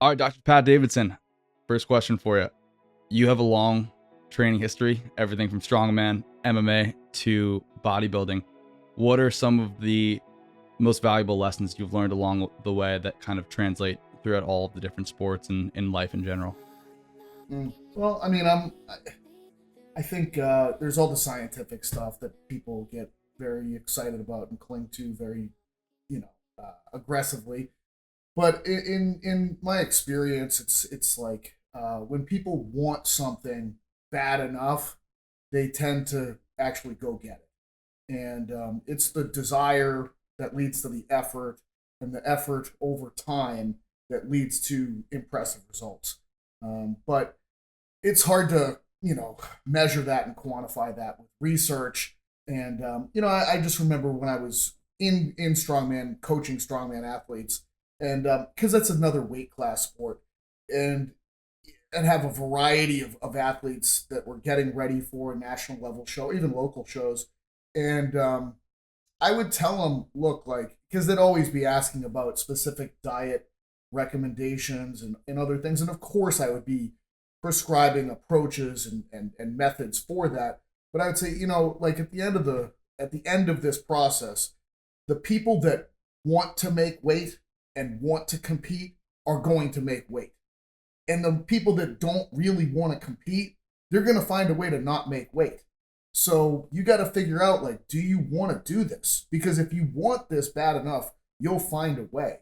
All right, Dr. Pat Davidson, first question for you. You have a long training history, everything from strongman, MMA to bodybuilding. What are some of the most valuable lessons you've learned along the way that kind of translate throughout all of the different sports and in life in general? Well, I mean, I think there's all the scientific stuff that people get very excited about and cling to very, aggressively. But in my experience, it's like when people want something bad enough, they tend to actually go get it, and it's the desire that leads to the effort, and the effort over time that leads to impressive results. But it's hard to measure that and quantify that with research. And I just remember when I was in strongman, coaching strongman athletes, and because that's another weight class sport, and have a variety of athletes that were getting ready for a national level show, even local shows. And I would tell them, look, like, because they'd always be asking about specific diet recommendations and other things. And of course, I would be prescribing approaches and methods for that. But I would say, like at the end of this process, the people that want to make weight and want to compete are going to make weight. And the people that don't really want to compete, they're going to find a way to not make weight. So you got to figure out, like, do you want to do this? Because if you want this bad enough, you'll find a way.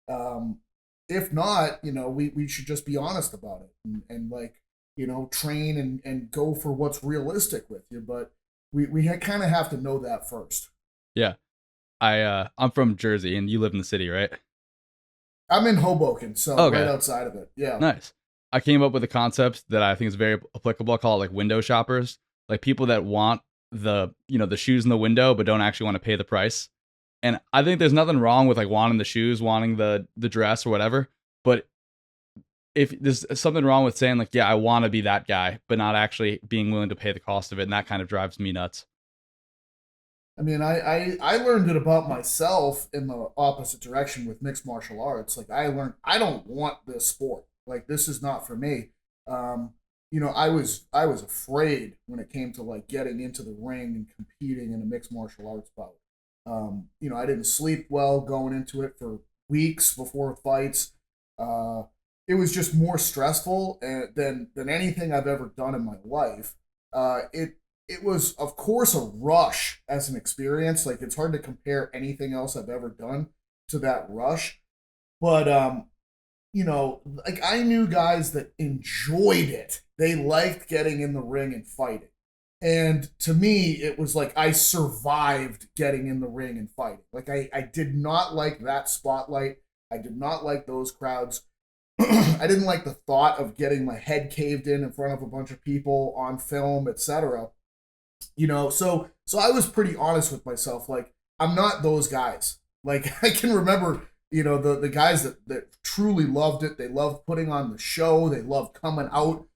Um, if not, we should just be honest about it and like, train and go for what's realistic with you. But we kind of have to know that first. Yeah. I'm from Jersey and you live in the city, right? I'm in Hoboken, so right Okay. outside of it. Yeah. Nice. I came up with a concept that I think is very applicable. I call it like window shoppers, like people that want the shoes in the window but don't actually want to pay the price. And I think there's nothing wrong with like wanting the shoes, wanting the dress or whatever. But if there's something wrong with saying like, yeah, I want to be that guy, but not actually being willing to pay the cost of it, and that kind of drives me nuts. I mean, I learned it about myself in the opposite direction with mixed martial arts. Like I learned I don't want this sport. Like this is not for me. I was afraid when it came to like getting into the ring and competing in a mixed martial arts bout. I didn't sleep well going into it for weeks before fights. Uh, it was just more stressful than anything I've ever done in my life. It was, of course, a rush as an experience. Like it's hard to compare anything else I've ever done to that rush. But like I knew guys that enjoyed it. They liked getting in the ring and fighting. And to me, it was like I survived getting in the ring and fighting. Like I did not like that spotlight. I did not like those crowds. I didn't like the thought of getting my head caved in front of a bunch of people on film, etc. So I was pretty honest with myself. Like I'm not those guys. Like I can remember, the guys that truly loved it. They loved putting on the show. They loved coming out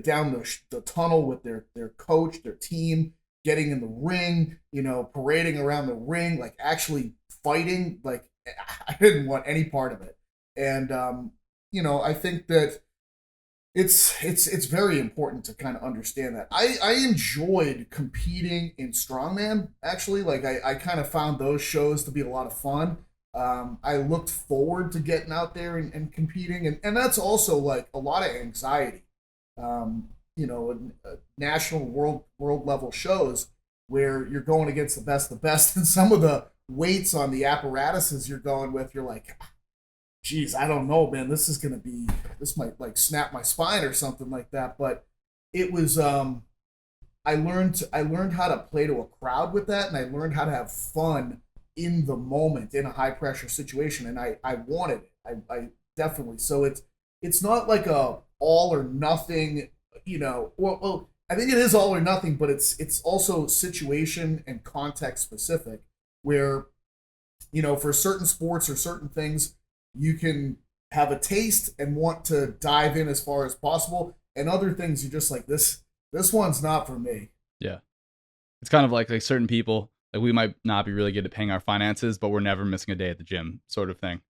down the tunnel with their coach, their team, getting in the ring, parading around the ring, like actually fighting. Like I didn't want any part of it. And I think that it's very important to kind of understand that. I enjoyed competing in strongman actually. Like I kind of found those shows to be a lot of fun. I looked forward to getting out there and competing, and that's also like a lot of anxiety. National world level shows where you're going against the best, and some of the weights on the apparatuses you're going with, you're like, geez, I don't know, man. This might like snap my spine or something like that. But it was, I learned how to play to a crowd with that, and I learned how to have fun in the moment in a high pressure situation, and I wanted it. I definitely. So it's not like a all or nothing. Well, I think it is all or nothing, but it's also situation and context specific, where for certain sports or certain things, you can have a taste and want to dive in as far as possible, and other things you're just like this one's not for me. Yeah. It's kind of like certain people, like we might not be really good at paying our finances, but we're never missing a day at the gym sort of thing.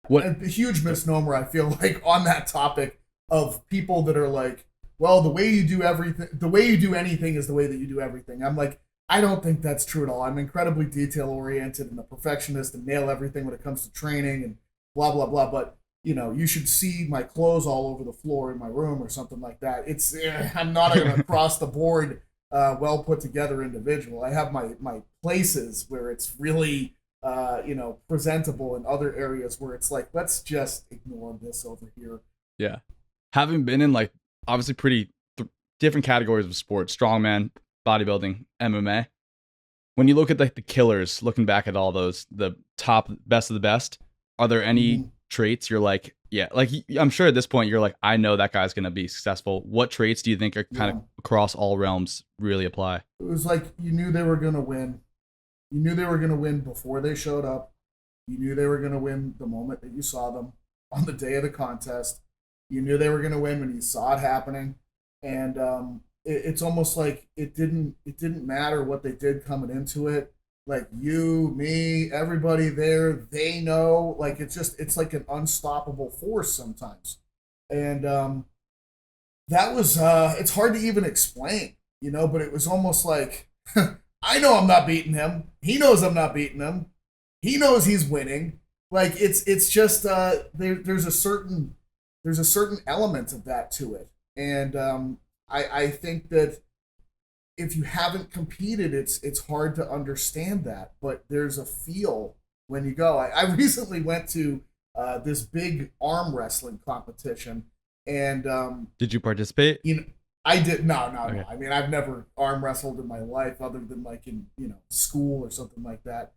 What? a huge misnomer, I feel like, on that topic of people that are like, well, the way you do everything, the way you do anything is the way that you do everything. I'm like, I don't think that's true at all. I'm incredibly detail oriented and a perfectionist and nail everything when it comes to training and blah blah blah. But you should see my clothes all over the floor in my room or something like that. I'm not an across the board, well put together individual. I have my places where it's really presentable, in other areas where it's like, let's just ignore this over here. Yeah. Having been in like obviously pretty different categories of sports, strongman, bodybuilding, MMA. When you look at like the killers, looking back at all those, the top best of the best, are there any Mhm. traits you're like, yeah, like I'm sure at this point you're like, I know that guy's gonna be successful. What traits do you think are kind Yeah. of across all realms really apply? It was like you knew they were gonna win. You knew they were gonna win before they showed up. You knew they were gonna win the moment that you saw them on the day of the contest. You knew they were gonna win when you saw it happening, and it's almost like it didn't matter what they did coming into it. Like you, me, everybody there, they know. Like it's like an unstoppable force sometimes, and that was it's hard to even explain, but it was almost like I know I'm not beating him. He knows I'm not beating him. He knows he's winning. Like it's just there's a certain element of that to it. And I think that if you haven't competed, it's hard to understand that. But there's a feel when you go. I recently went to this big arm wrestling competition, and Did you participate? you know, I did no. Okay. I mean, I've never arm wrestled in my life, other than like in school or something like that.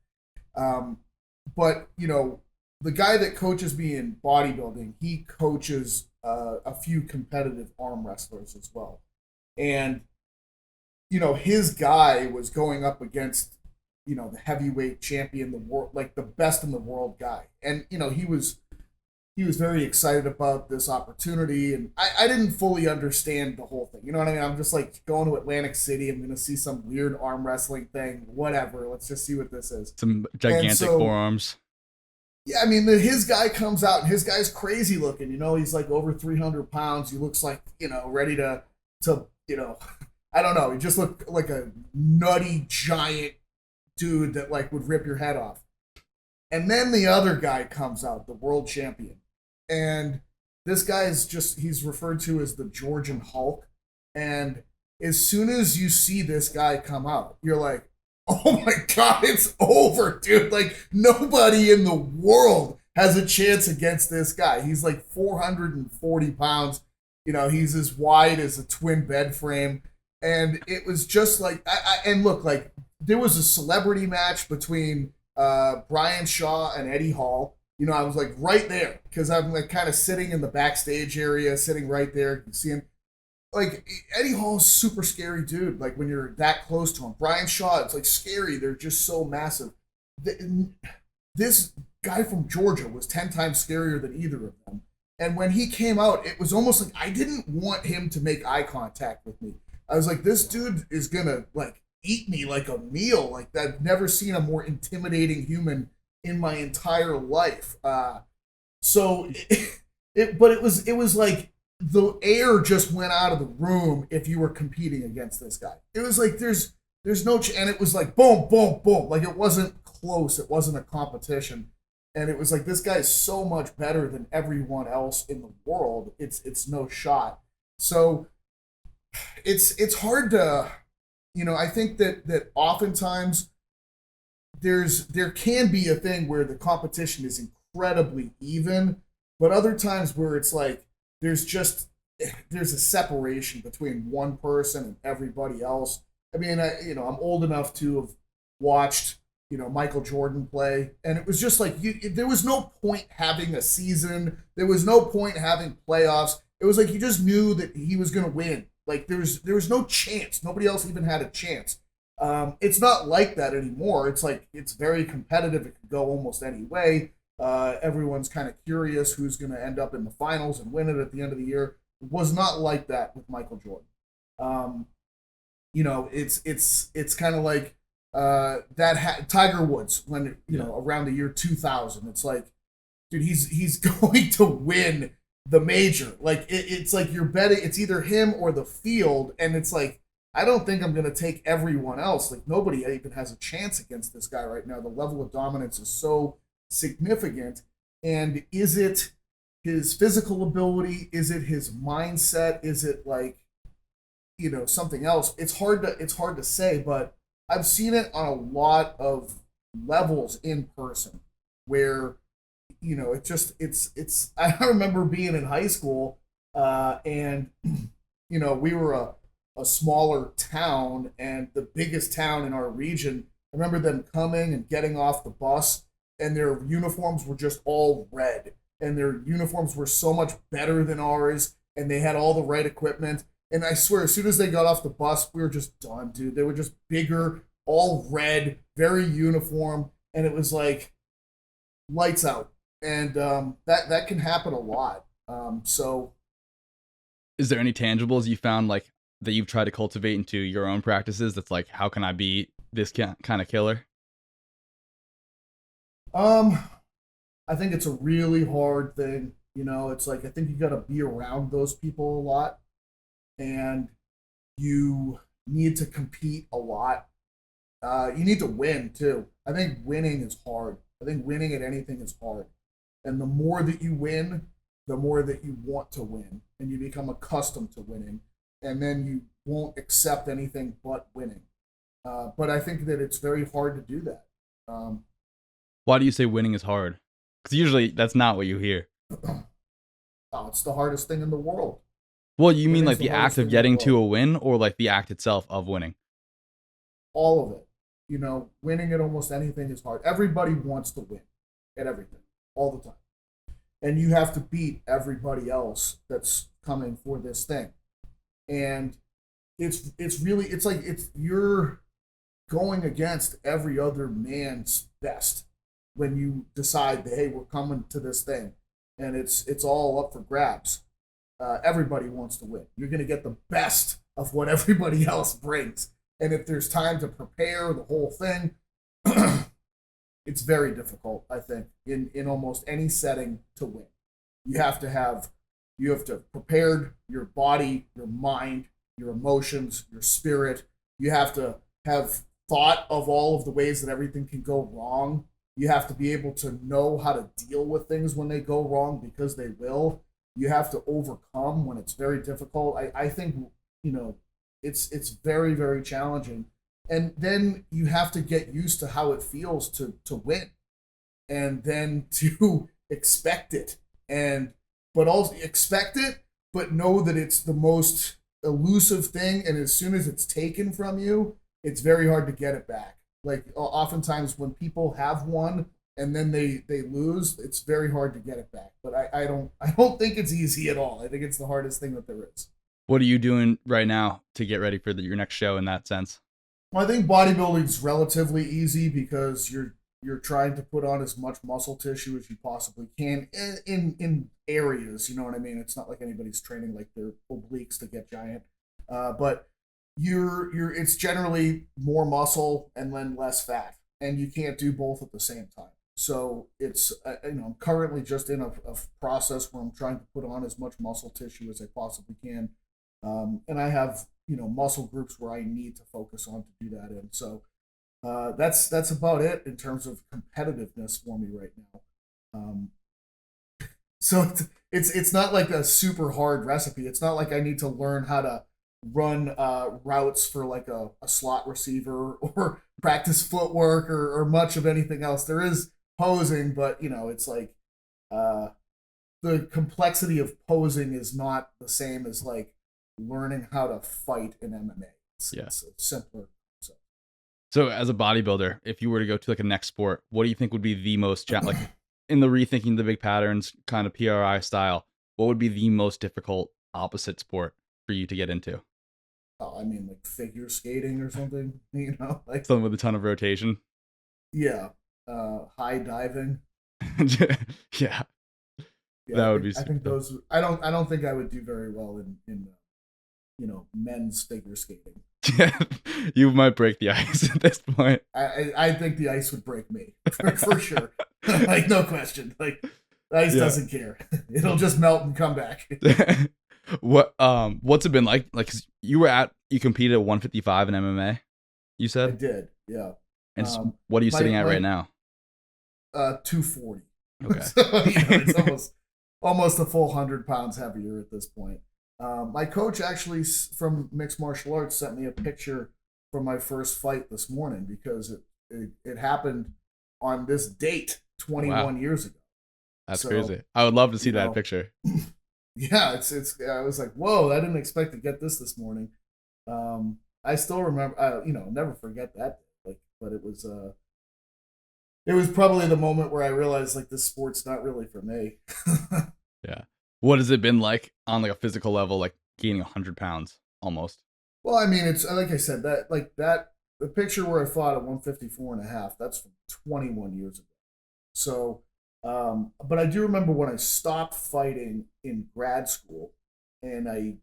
Um, but the guy that coaches me in bodybuilding, he coaches a few competitive arm wrestlers as well, and his guy was going up against the heavyweight champion, the world, like the best in the world guy, and he was very excited about this opportunity, and I didn't fully understand the whole thing. You know what I mean? I'm just like going to Atlantic City. I'm gonna see some weird arm wrestling thing. Whatever. Let's just see what this is. Some And gigantic so, forearms. yeah, I mean, his guy comes out, and his guy's crazy looking. He's like over 300 pounds. He looks like ready to I don't know. He just looked like a nutty giant dude that like would rip your head off. And then the other guy comes out, the world champion. And this guy is he's referred to as the Georgian Hulk. And as soon as you see this guy come out, you're like, oh my God, it's over, dude. Like, nobody in the world has a chance against this guy. He's like 440 pounds. He's as wide as a twin bed frame. And it was just like, and look, like, there was a celebrity match between Brian Shaw and Eddie Hall. I was like right there because I'm like kind of sitting in the backstage area, sitting right there. You see him. Like Eddie Hall's super scary dude. Like when you're that close to him. Brian Shaw, it's like scary. They're just so massive. This guy from Georgia was 10 times scarier than either of them. And when he came out, it was almost like I didn't want him to make eye contact with me. I was like, this dude is gonna like eat me like a meal. Like I've never seen a more intimidating human in my entire life. So, but it was like the air just went out of the room if you were competing against this guy. It was like there's no and it was like boom boom boom. Like it wasn't close. It wasn't a competition. And it was like this guy is so much better than everyone else in the world. It's no shot. So it's hard to I think that oftentimes there can be a thing where the competition is incredibly even, but other times where it's like there's a separation between one person and everybody else. I mean, I'm old enough to have watched Michael Jordan play, and it was just like there was no point having a season. There was no point having playoffs. It was like you just knew that he was going to win. Like there was no chance. Nobody else even had a chance. It's not like that anymore. It's like it's very competitive. It could go almost any way. Everyone's kind of curious who's going to end up in the finals and win it at the end of the year. It was not like that with Michael Jordan. It's kind of like Tiger Woods when around the year 2000. It's like dude, he's going to win the major. Like it's like you're betting it's either him or the field, and it's like I don't think I'm gonna take everyone else. Like nobody even has a chance against this guy right now. The level of dominance is so significant. And is it his physical ability? Is it his mindset? Is it like something else? It's hard to say, but I've seen it on a lot of levels in person where it just it's I remember being in high school, and we were a smaller town, and the biggest town in our region, I remember them coming and getting off the bus, and their uniforms were just all red, and their uniforms were so much better than ours, and they had all the right equipment. And I swear, as soon as they got off the bus, we were just done, dude. They were just bigger, all red, very uniform, and it was like lights out. And that can happen a lot. So, Is there any tangibles you found like that you've tried to cultivate into your own practices? That's like, how can I be this kind of killer? I think it's a really hard thing. It's like I think you got to be around those people a lot, and you need to compete a lot. You need to win too. I think winning is hard. I think winning at anything is hard. And the more that you win, the more that you want to win, and you become accustomed to winning, and then you won't accept anything but winning. But I think that it's very hard to do that. Um, Why do you say winning is hard? Because usually that's not what you hear. oh, it's the hardest thing in the world. Well, you mean like Winning's the the act hardest of thing in the getting to world. a win, or like the act itself of winning? All of it. Winning at almost anything is hard. Everybody wants to win at everything, all the time. And you have to beat everybody else that's coming for this thing. And it's like you're going against every other man's best when you decide that, hey, we're coming to this thing, and it's all up for grabs. Everybody wants to win. You're going to get the best of what everybody else brings, and if there's time to prepare the whole thing, it's very difficult. I think in almost any setting to win, you have to prepared your body, your mind, your emotions, your spirit. You have to have thought of all of the ways that everything can go wrong. You have to be able to know how to deal with things when they go wrong, because they will. You have to overcome when it's very difficult. I think it's very, very challenging. And then you have to get used to how it feels to win, and then to expect it, and but also expect it, but know that it's the most elusive thing, and as soon as it's taken from you, it's very hard to get it back. Like oftentimes when people have won and then they lose, it's very hard to get it back. But I don't think it's easy at all. I think it's the hardest thing that there is. What are you doing right now to get ready for your next show in that sense? Well, I think bodybuilding's relatively easy because you're trying to put on as much muscle tissue as you possibly can in areas. You know what I mean? It's not like anybody's training like their obliques to get giant, but it's generally more muscle and then less fat, and you can't do both at the same time. So it's I'm currently just in a process where I'm trying to put on as much muscle tissue as I possibly can, and I have muscle groups where I need to focus on to do that in. So that's about it in terms of competitiveness for me right now. Um, so it's not like a super hard recipe. It's not like I need to learn how to run routes for like a slot receiver or practice footwork or much of anything else. There is posing, but it's like uh, the complexity of posing is not the same as like learning how to fight in MMA. Yeah. It's simpler. So as a bodybuilder, if you were to go to like a next sport, what do you think would be the most like in the rethinking the big patterns kind of PRI style? What would be the most difficult opposite sport for you to get into? I mean, like figure skating or something, like Something with a ton of rotation. yeah, high diving. Yeah, Yeah, that would be I think super. those. I don't think I would do very well in men's figure skating. Yeah, you might break the ice at this point. I think the ice would break me for sure. Like no question. Like The ice Yeah. doesn't care. It'll just melt and come back. What's it been like? Like 'cause you competed at 155 in MMA. You I said, did, yeah. and Um, what are you my sitting at right my now? 240. Okay. So it's almost a full 100 pounds heavier at this point. My coach actually from mixed martial arts sent me a picture from my first fight this morning because it happened on this date Oh, wow, 21 years ago. that's So crazy. I would love to see you that know, picture. yeah, it's. I was like, whoa, I didn't expect to get this morning. I still remember. Never forget that. Like, but it was probably the moment where I realized like this sport's not really for me. Yeah. What has it been like on like a physical level, like gaining 100 pounds almost? Well, I mean, it's like I said, that the picture where I fought at 154 and a half, that's from 21 years ago. So, but I do remember when I stopped fighting in grad school, and I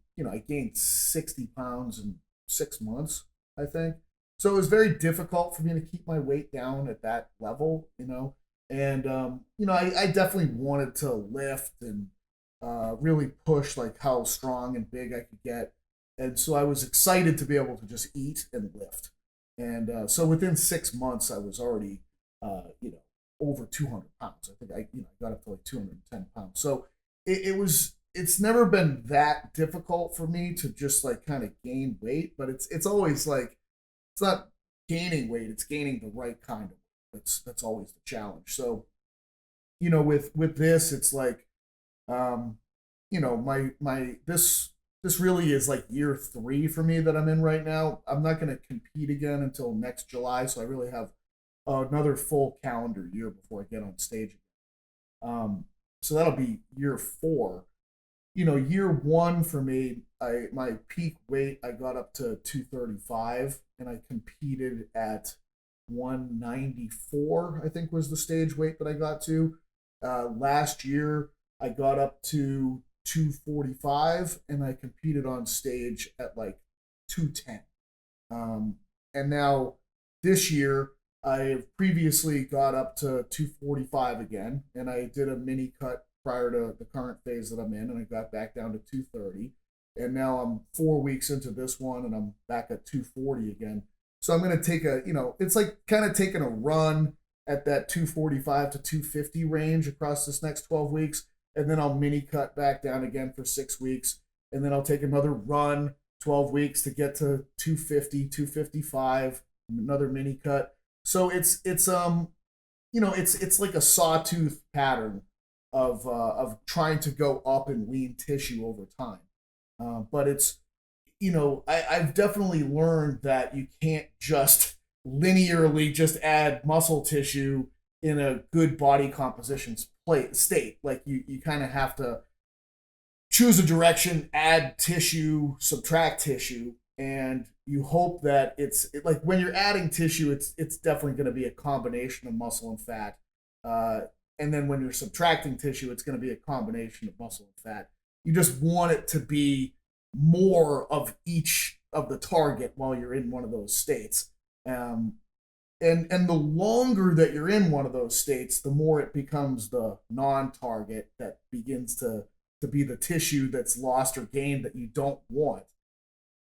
gained 60 pounds in 6 months, I think. So it was very difficult for me to keep my weight down at that level. And I definitely wanted to lift and really push like how strong and big I could get, and so I was excited to be able to just eat and lift. And so within 6 months, I was already, over 200 pounds. I think I got up to like 210 pounds. So it's never been that difficult for me to just like kind of gain weight, but it's always like, it's not gaining weight, it's gaining the right kind of weight. That's always the challenge. So, with this, it's like, um, my this really is like year 3 for me that I'm in right now. I'm not going to compete again until next July, so I really have another full calendar year before I get on stage. So that'll be year 4. Year 1 for me, my peak weight I got up to 235, and I competed at 194. I think was the stage weight that I got to. Last year I got up to 245, and I competed on stage at like 210. And now this year, I have previously got up to 245 again, and I did a mini cut prior to the current phase that I'm in, and I got back down to 230. And now I'm 4 weeks into this one, and I'm back at 240 again. So I'm going to take it's like kind of taking a run at that 245 to 250 range across this next 12 weeks. And then I'll mini cut back down again for 6 weeks. And then I'll take another run 12 weeks to get to 250, 255, another mini cut. So it's like a sawtooth pattern of trying to go up in lean tissue over time. But I've definitely learned that you can't just linearly just add muscle tissue in a good body composition state. Like you kind of have to choose a direction, add tissue, subtract tissue, and you hope that like when you're adding tissue, it's definitely going to be a combination of muscle and fat. And then when you're subtracting tissue, it's going to be a combination of muscle and fat. You just want it to be more of each of the target while you're in one of those states. And the longer that you're in one of those states, the more it becomes the non-target that begins to be the tissue that's lost or gained that you don't want.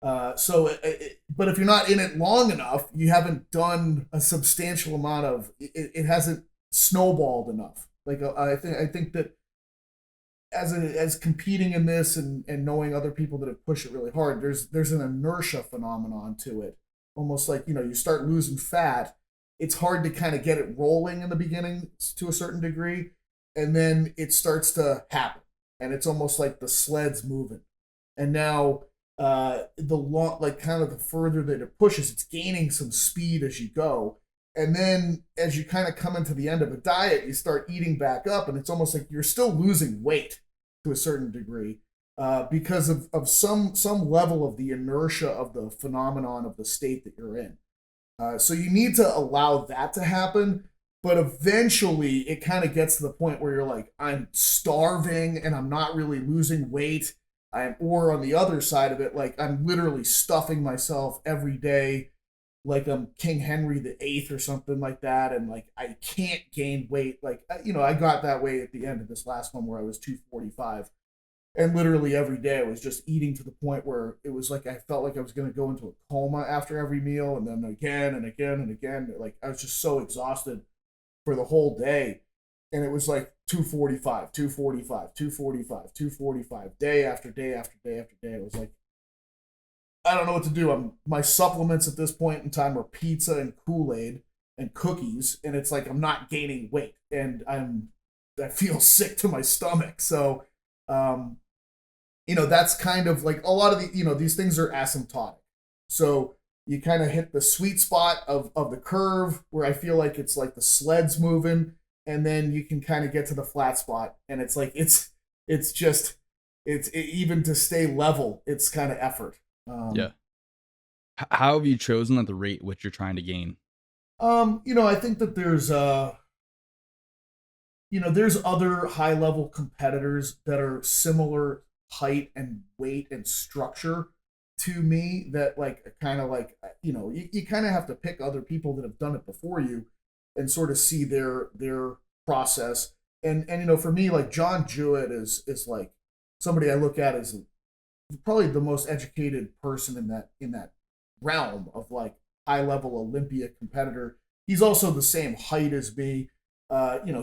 But if you're not in it long enough, you haven't done a substantial amount of it hasn't snowballed enough. Like I think that as competing in this and knowing other people that have pushed it really hard, there's an inertia phenomenon to it. Almost like you start losing fat, it's hard to kind of get it rolling in the beginning to a certain degree, and then it starts to happen, and it's almost like the sled's moving. And now the further that it pushes, it's gaining some speed as you go. And then as you kind of come into the end of a diet, you start eating back up, and it's almost like you're still losing weight to a certain degree because of some level of the inertia of the phenomenon of the state that you're in. So you need to allow that to happen, but eventually it kind of gets to the point where you're like, I'm starving and I'm not really losing weight. Or on the other side of it, like I'm literally stuffing myself every day like I'm King Henry the Eighth or something like that, and like I can't gain weight. Like I got that way at the end of this last one where I was 245, and literally every day I was just eating to the point where it was like I felt like I was going to go into a coma after every meal, and then again and again and again. Like I was just so exhausted for the whole day, and it was like 245, 245, 245, 245, day after day after day after day. It was like I don't know what to do. My supplements at this point in time are pizza and Kool-Aid and cookies, and it's like I'm not gaining weight, and I feel sick to my stomach. So, um, that's kind of like a lot of these things are asymptotic. So you kind of hit the sweet spot of the curve where I feel like it's like the sled's moving, and then you can kind of get to the flat spot, and it's like it's just even to stay level, it's kind of effort. Yeah. How have you chosen at the rate which you're trying to gain? I think that there's other high level competitors that are similar height and weight and structure to me that like kind of like you kind of have to pick other people that have done it before you and sort of see their process. And for me, like John Jewett is like somebody I look at as probably the most educated person in that realm of like high level Olympia competitor. He's also the same height as me.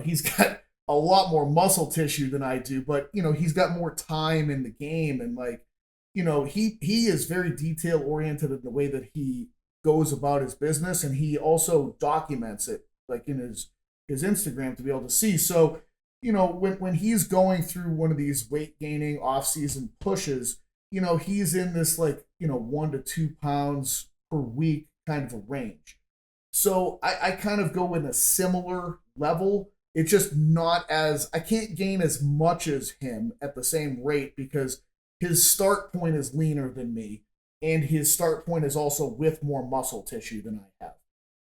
He's got a lot more muscle tissue than I do, but he's got more time in the game, and like, he is very detail oriented in the way that he goes about his business, and he also documents it like in his Instagram to be able to see. So, when he's going through one of these weight gaining off season pushes, he's in this like 1 to 2 pounds per week kind of a range. So I kind of go in a similar level. It's just not as I can't gain as much as him at the same rate because his start point is leaner than me, and his start point is also with more muscle tissue than I have.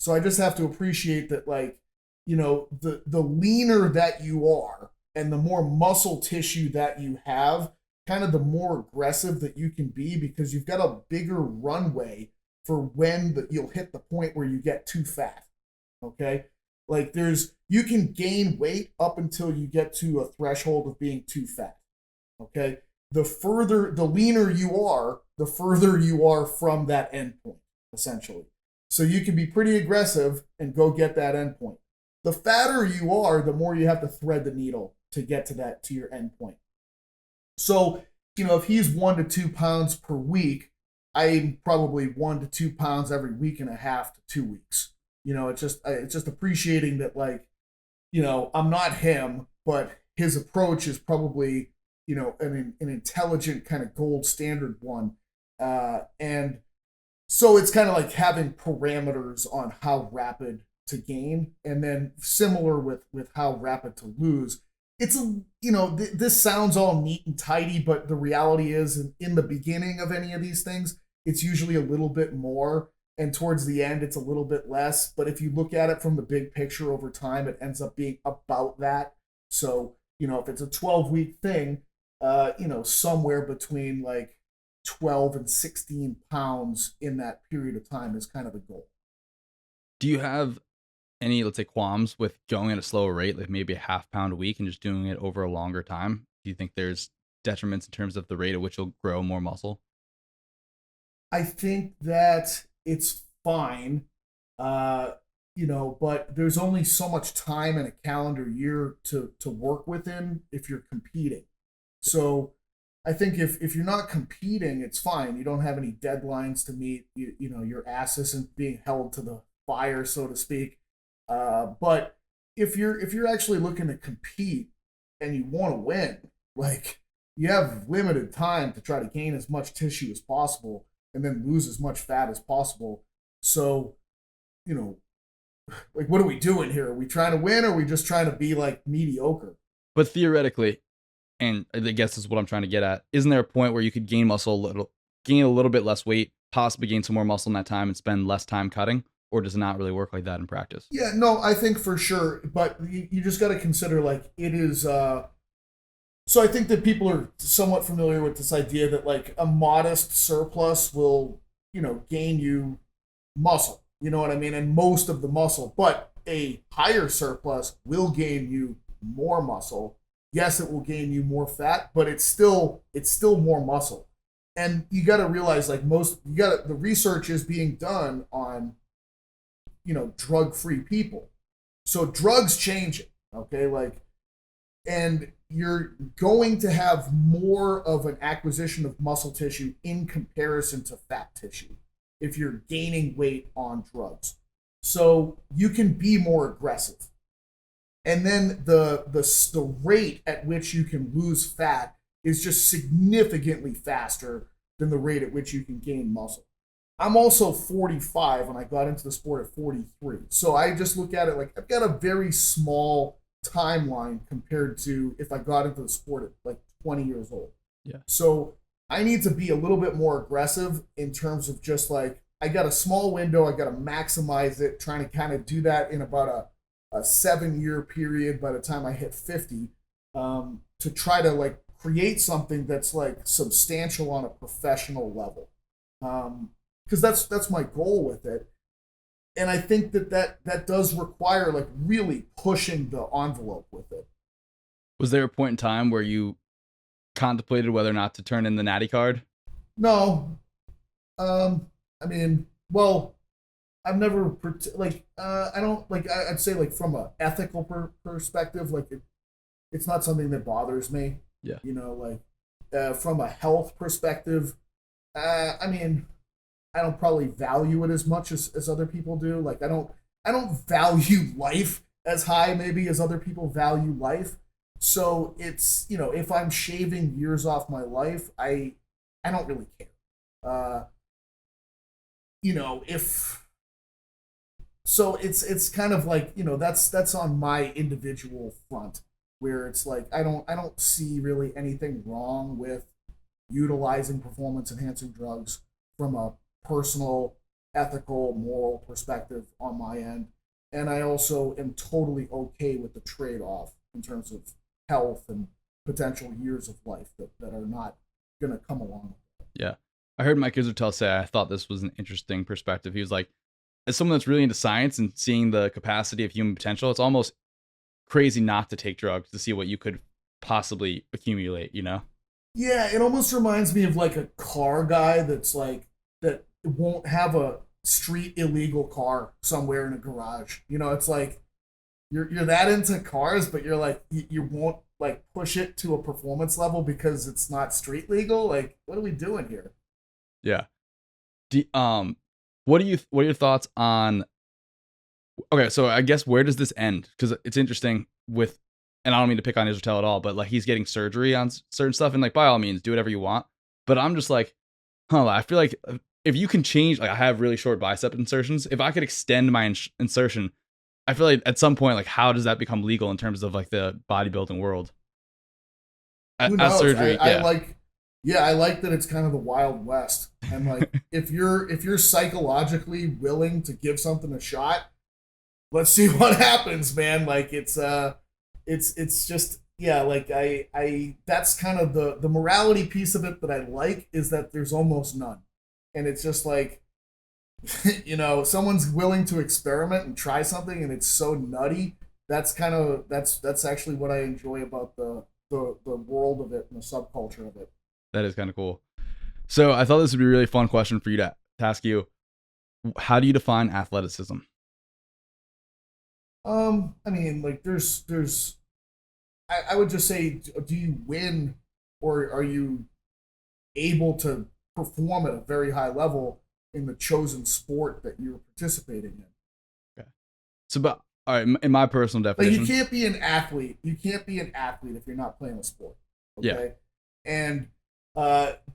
So I just have to appreciate that, like, the leaner that you are and the more muscle tissue that you have, kind of the more aggressive that you can be because you've got a bigger runway for when you'll hit the point where you get too fat. Okay? Like you can gain weight up until you get to a threshold of being too fat. Okay? The leaner you are, the further you are from that endpoint, essentially. So you can be pretty aggressive and go get that endpoint. The fatter you are, the more you have to thread the needle to get to your endpoint. So, if he's 1 to 2 pounds per week, I'm probably 1 to 2 pounds every week and a half to 2 weeks. It's just appreciating that, like, I'm not him, but his approach is probably, an intelligent kind of gold standard one. And so it's kind of like having parameters on how rapid to gain, and then similar with how rapid to lose. It's this sounds all neat and tidy, but the reality is in the beginning of any of these things, it's usually a little bit more, and towards the end it's a little bit less. But if you look at it from the big picture over time, it ends up being about that. So if it's a 12-week thing, somewhere between like 12 and 16 pounds in that period of time is kind of the goal. Do you have any, let's say, qualms with going at a slower rate, like maybe a half pound a week and just doing it over a longer time? Do you think there's detriments in terms of the rate at which you'll grow more muscle? I think that it's fine, but there's only so much time in a calendar year to work within if you're competing. So I think if you're not competing, it's fine. You don't have any deadlines to meet. Your ass isn't being held to the fire, so to speak. But if you're actually looking to compete and you want to win, like you have limited time to try to gain as much tissue as possible and then lose as much fat as possible. So, like what are we doing here? Are we trying to win or are we just trying to be like mediocre? But theoretically, and I guess this is what I'm trying to get at, isn't there a point where you could gain gain a little bit less weight, possibly gain some more muscle in that time and spend less time cutting? Or does it not really work like that in practice? Yeah, no, I think for sure. But you just got to consider, like, it is. So I think that people are somewhat familiar with this idea that, like, a modest surplus will, gain you muscle. You know what I mean? And most of the muscle, but a higher surplus will gain you more muscle. Yes, it will gain you more fat, but it's still more muscle. And you got to realize, like, most you got the research is being done on, drug free people. So drugs change it. Okay, like, and you're going to have more of an acquisition of muscle tissue in comparison to fat tissue if you're gaining weight on drugs. So you can be more aggressive. And then the rate at which you can lose fat is just significantly faster than the rate at which you can gain muscle. I'm also 45 and I got into the sport at 43. So I just look at it like I've got a very small timeline compared to if I got into the sport at like 20 years old. Yeah. So I need to be a little bit more aggressive in terms of just like I got a small window, I got to maximize it, trying to kind of do that in about a 7 year period by the time I hit 50, to try to like create something that's like substantial on a professional level. Because that's my goal with it. And I think that does require like really pushing the envelope with it. Was there a point in time where you contemplated whether or not to turn in the natty card? No, I mean, well, I've never like I don't like I'd say like from a ethical perspective, like it's not something that bothers me. Yeah. Like from a health perspective, I mean, I don't probably value it as much as other people do. Like I don't value life as high maybe as other people value life. So it's if I'm shaving years off my life, I don't really care. Uh, if so it's kind of like that's on my individual front where it's like I don't see really anything wrong with utilizing performance enhancing drugs from a personal, ethical, moral perspective on my end. And I also am totally okay with the trade off in terms of health and potential years of life that are not going to come along. Yeah. I heard Mike Israel say, I thought this was an interesting perspective. He was like, as someone that's really into science and seeing the capacity of human potential, it's almost crazy not to take drugs to see what you could possibly accumulate, Yeah, it almost reminds me of like a car guy that's like, that won't have a street illegal car somewhere in a garage. It's like you're that into cars, but you're like you won't like push it to a performance level because it's not street legal. Like, what are we doing here? Yeah. Do, what are your thoughts on, okay, so I guess where does this end? Because it's interesting with, and I don't mean to pick on Israel at all, but like he's getting surgery on certain stuff, and like by all means, do whatever you want. But I'm just like, I feel like if you can change, like I have really short bicep insertions, if I could extend my insertion, I feel like at some point, like how does that become legal in terms of like the bodybuilding world? Who As knows? surgery, I yeah. like, yeah, I like that it's kind of the Wild West, and like if you're psychologically willing to give something a shot, let's see what happens, man. Like it's just yeah, like I that's kind of the morality piece of it that I like is that there's almost none, and it's just like someone's willing to experiment and try something, and it's so nutty. That's actually what I enjoy about the world of it and the subculture of it. That is kind of cool. So I thought this would be a really fun question for you to ask you. How do you define athleticism? I mean, like I would just say, do you win, or are you able to perform at a very high level in the chosen sport that you're participating in? Okay. So, but all right, in my personal Like, definition, you can't be an athlete. You can't be an athlete if you're not playing a sport. yeah, Okay, and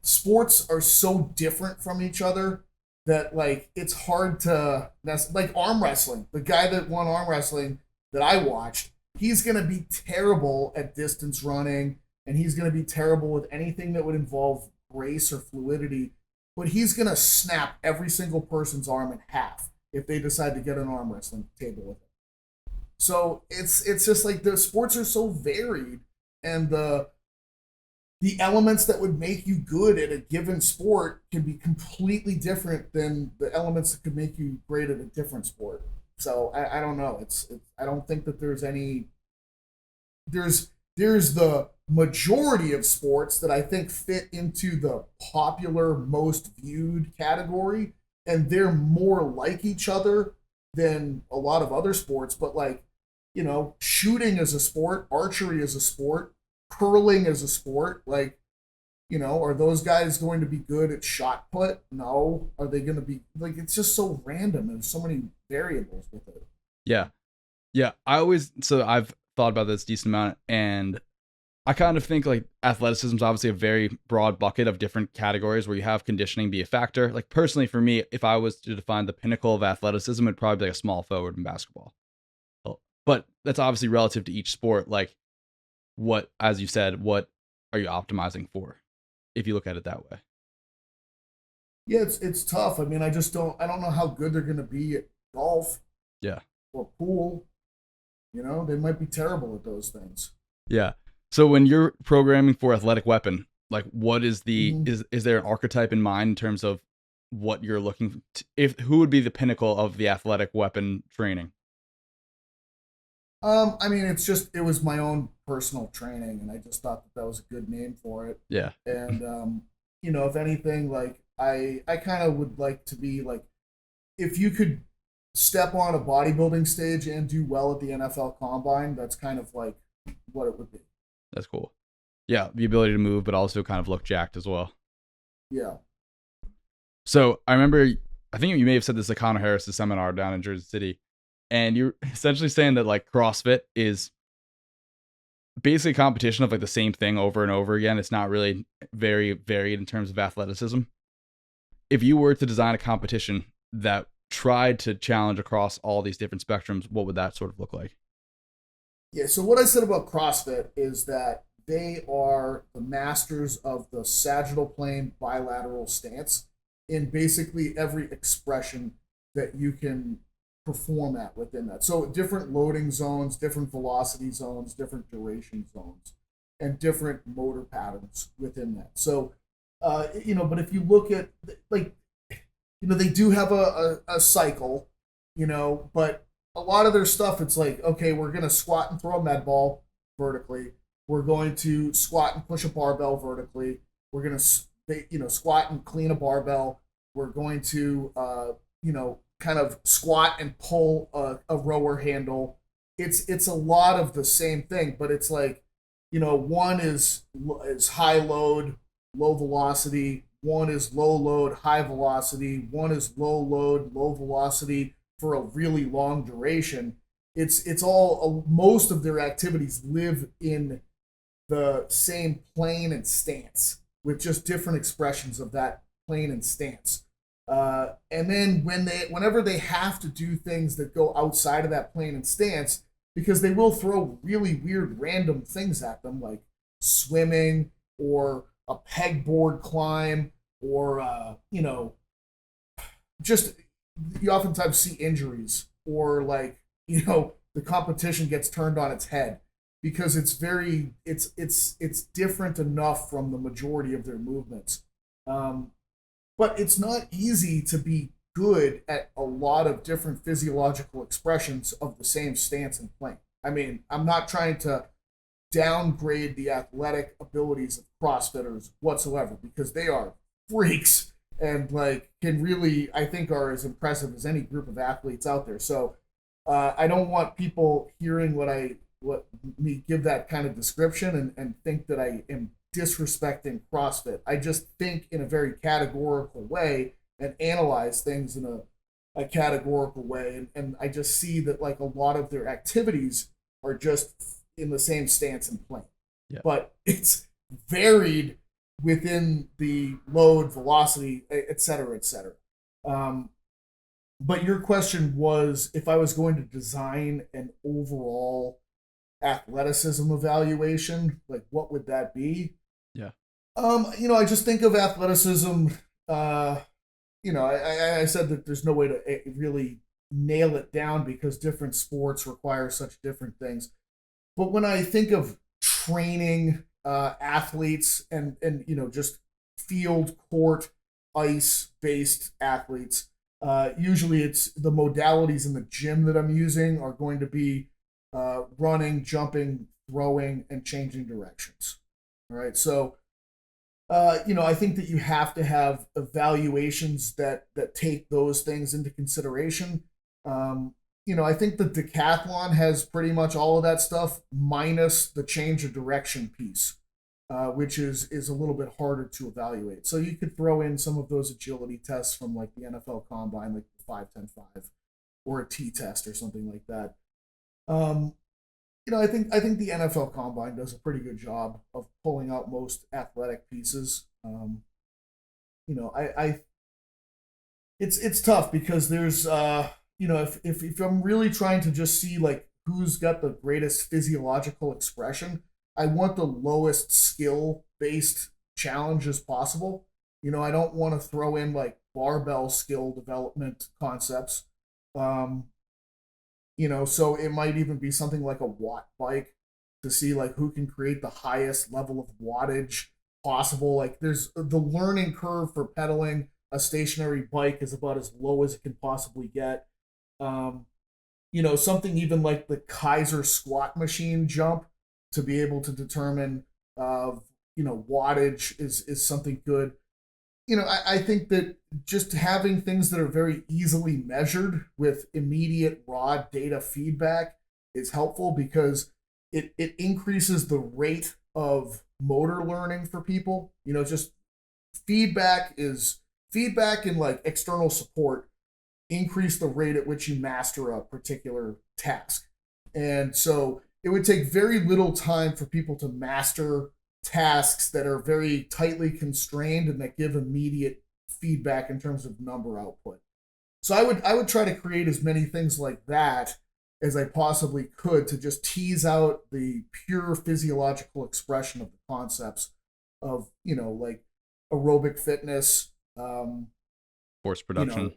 sports are so different from each other that like it's hard to. That's like arm wrestling. The guy that won arm wrestling that I watched, he's gonna be terrible at distance running, and he's gonna be terrible with anything that would involve grace or fluidity. But he's gonna snap every single person's arm in half if they decide to get an arm wrestling table with him. So it's just like the sports are so varied, and the elements that would make you good at a given sport can be completely different than the elements that could make you great at a different sport. So I don't know. I don't think that there's any there's the majority of sports that I think fit into the popular most viewed category, and they're more like each other than a lot of other sports. But like, shooting as a sport, archery as a sport, curling as a sport, like, are those guys going to be good at shot put? No. Are they going to be like? It's just so random. There's so many variables with it. Yeah. Yeah. I've thought about this decent amount, and I kind of think like athleticism is obviously a very broad bucket of different categories where you have conditioning be a factor. Like personally for me, if I was to define the pinnacle of athleticism, it'd probably be like a small forward in basketball. But that's obviously relative to each sport. Like what, as you said, what are you optimizing for if you look at it that way? Yeah, it's tough. I mean, I don't know how good they're going to be at golf Yeah. or pool. They might be terrible at those things. Yeah. So when you're programming for athletic weapon, like what is the Mhm. is there an archetype in mind in terms of what you're looking to, if who would be the pinnacle of the athletic weapon training? I mean, it was my own personal training, and I just thought that was a good name for it. Yeah. And if anything, like I kind of would like to be like, if you could step on a bodybuilding stage and do well at the NFL Combine, that's kind of like what it would be. That's cool. Yeah, the ability to move, but also kind of look jacked as well. Yeah. So I remember, I think you may have said this at Connor Harris's seminar down in Jersey City, and you're essentially saying that like CrossFit is basically a competition of like the same thing over and over again. It's not really very varied in terms of athleticism. If you were to design a competition that tried to challenge across all these different spectrums, what would that sort of look like? Yeah. So what I said about CrossFit is that they are the masters of the sagittal plane bilateral stance in basically every expression that you can perform at within that. So different loading zones, different velocity zones, different duration zones, and different motor patterns within that. So, but if you look at like, they do have a cycle, but a lot of their stuff, it's like, okay, we're going to squat and throw a med ball vertically. We're going to squat and push a barbell vertically. We're going to, squat and clean a barbell. We're going to, kind of squat and pull a rower handle. It's a lot of the same thing, but it's like, one is high load, low velocity. One is low load, high velocity. One is low load, low velocity for a really long duration. It's all most of their activities live in the same plane and stance with just different expressions of that plane and stance. And then whenever they have to do things that go outside of that plane and stance, because they will throw really weird random things at them, like swimming or a pegboard climb, or just you oftentimes see injuries, or like the competition gets turned on its head because it's different enough from the majority of their movements. But it's not easy to be good at a lot of different physiological expressions of the same stance and plane. I mean, I'm not trying to downgrade the athletic abilities of CrossFitters whatsoever, because they are freaks and like can really, I think, are as impressive as any group of athletes out there. So I don't want people hearing what me give that kind of description and think that I am disrespecting CrossFit. I just think in a very categorical way and analyze things in a categorical way. And I just see that like a lot of their activities are just in the same stance and plane. Yeah. But it's varied within the load, velocity, et cetera, et cetera. But your question was if I was going to design an overall athleticism evaluation, like what would that be? Yeah. I just think of athleticism. I said that there's no way to really nail it down because different sports require such different things. But when I think of training athletes and just field court ice based athletes. Usually it's the modalities in the gym that I'm using are going to be running, jumping, throwing, and changing directions. All right. So, I think that you have to have evaluations that take those things into consideration. I think the decathlon has pretty much all of that stuff minus the change of direction piece, which is a little bit harder to evaluate. So you could throw in some of those agility tests from like the NFL Combine, like the 5-10-5, or a T test or something like that. Um, I think the NFL Combine does a pretty good job of pulling out most athletic pieces. I it's tough because there's if I'm really trying to just see like who's got the greatest physiological expression, I want the lowest skill based challenge as possible. I don't want to throw in like barbell skill development concepts. Um, so it might even be something like a watt bike to see like who can create the highest level of wattage possible. Like there's the learning curve for pedaling a stationary bike is about as low as it can possibly get. Um, something even like the Kaiser squat machine jump to be able to determine, wattage is something good. I think that just having things that are very easily measured with immediate raw data feedback is helpful because it increases the rate of motor learning for people. Just feedback and like external support increase the rate at which you master a particular task. And so it would take very little time for people to master tasks that are very tightly constrained and that give immediate feedback in terms of number output. So I would try to create as many things like that as I possibly could to just tease out the pure physiological expression of the concepts of like aerobic fitness, Force you production. know,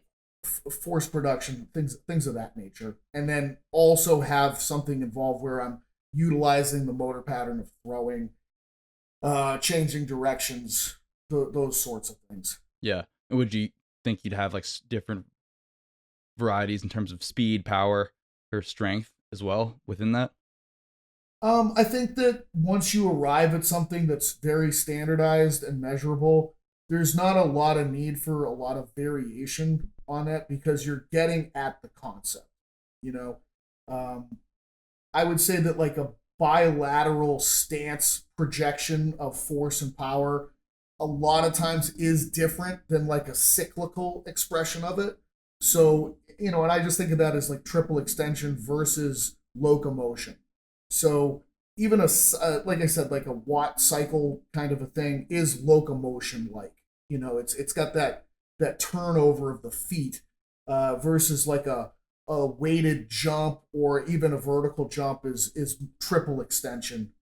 force production, things of that nature, and then also have something involved where I'm utilizing the motor pattern of throwing, changing directions, those sorts of things. Yeah. Would you think you'd have like different varieties in terms of speed, power, or strength as well within that? I think that once you arrive at something that's very standardized and measurable, there's not a lot of need for a lot of variation on it because you're getting at the concept. You know, um, I would say that like a bilateral stance projection of force and power a lot of times is different than like a cyclical expression of it. So, and I just think of that as like triple extension versus locomotion. So, even like I said, like a watt cycle kind of a thing is locomotion like. It's got that turnover of the feet versus like a weighted jump or even a vertical jump is triple extension,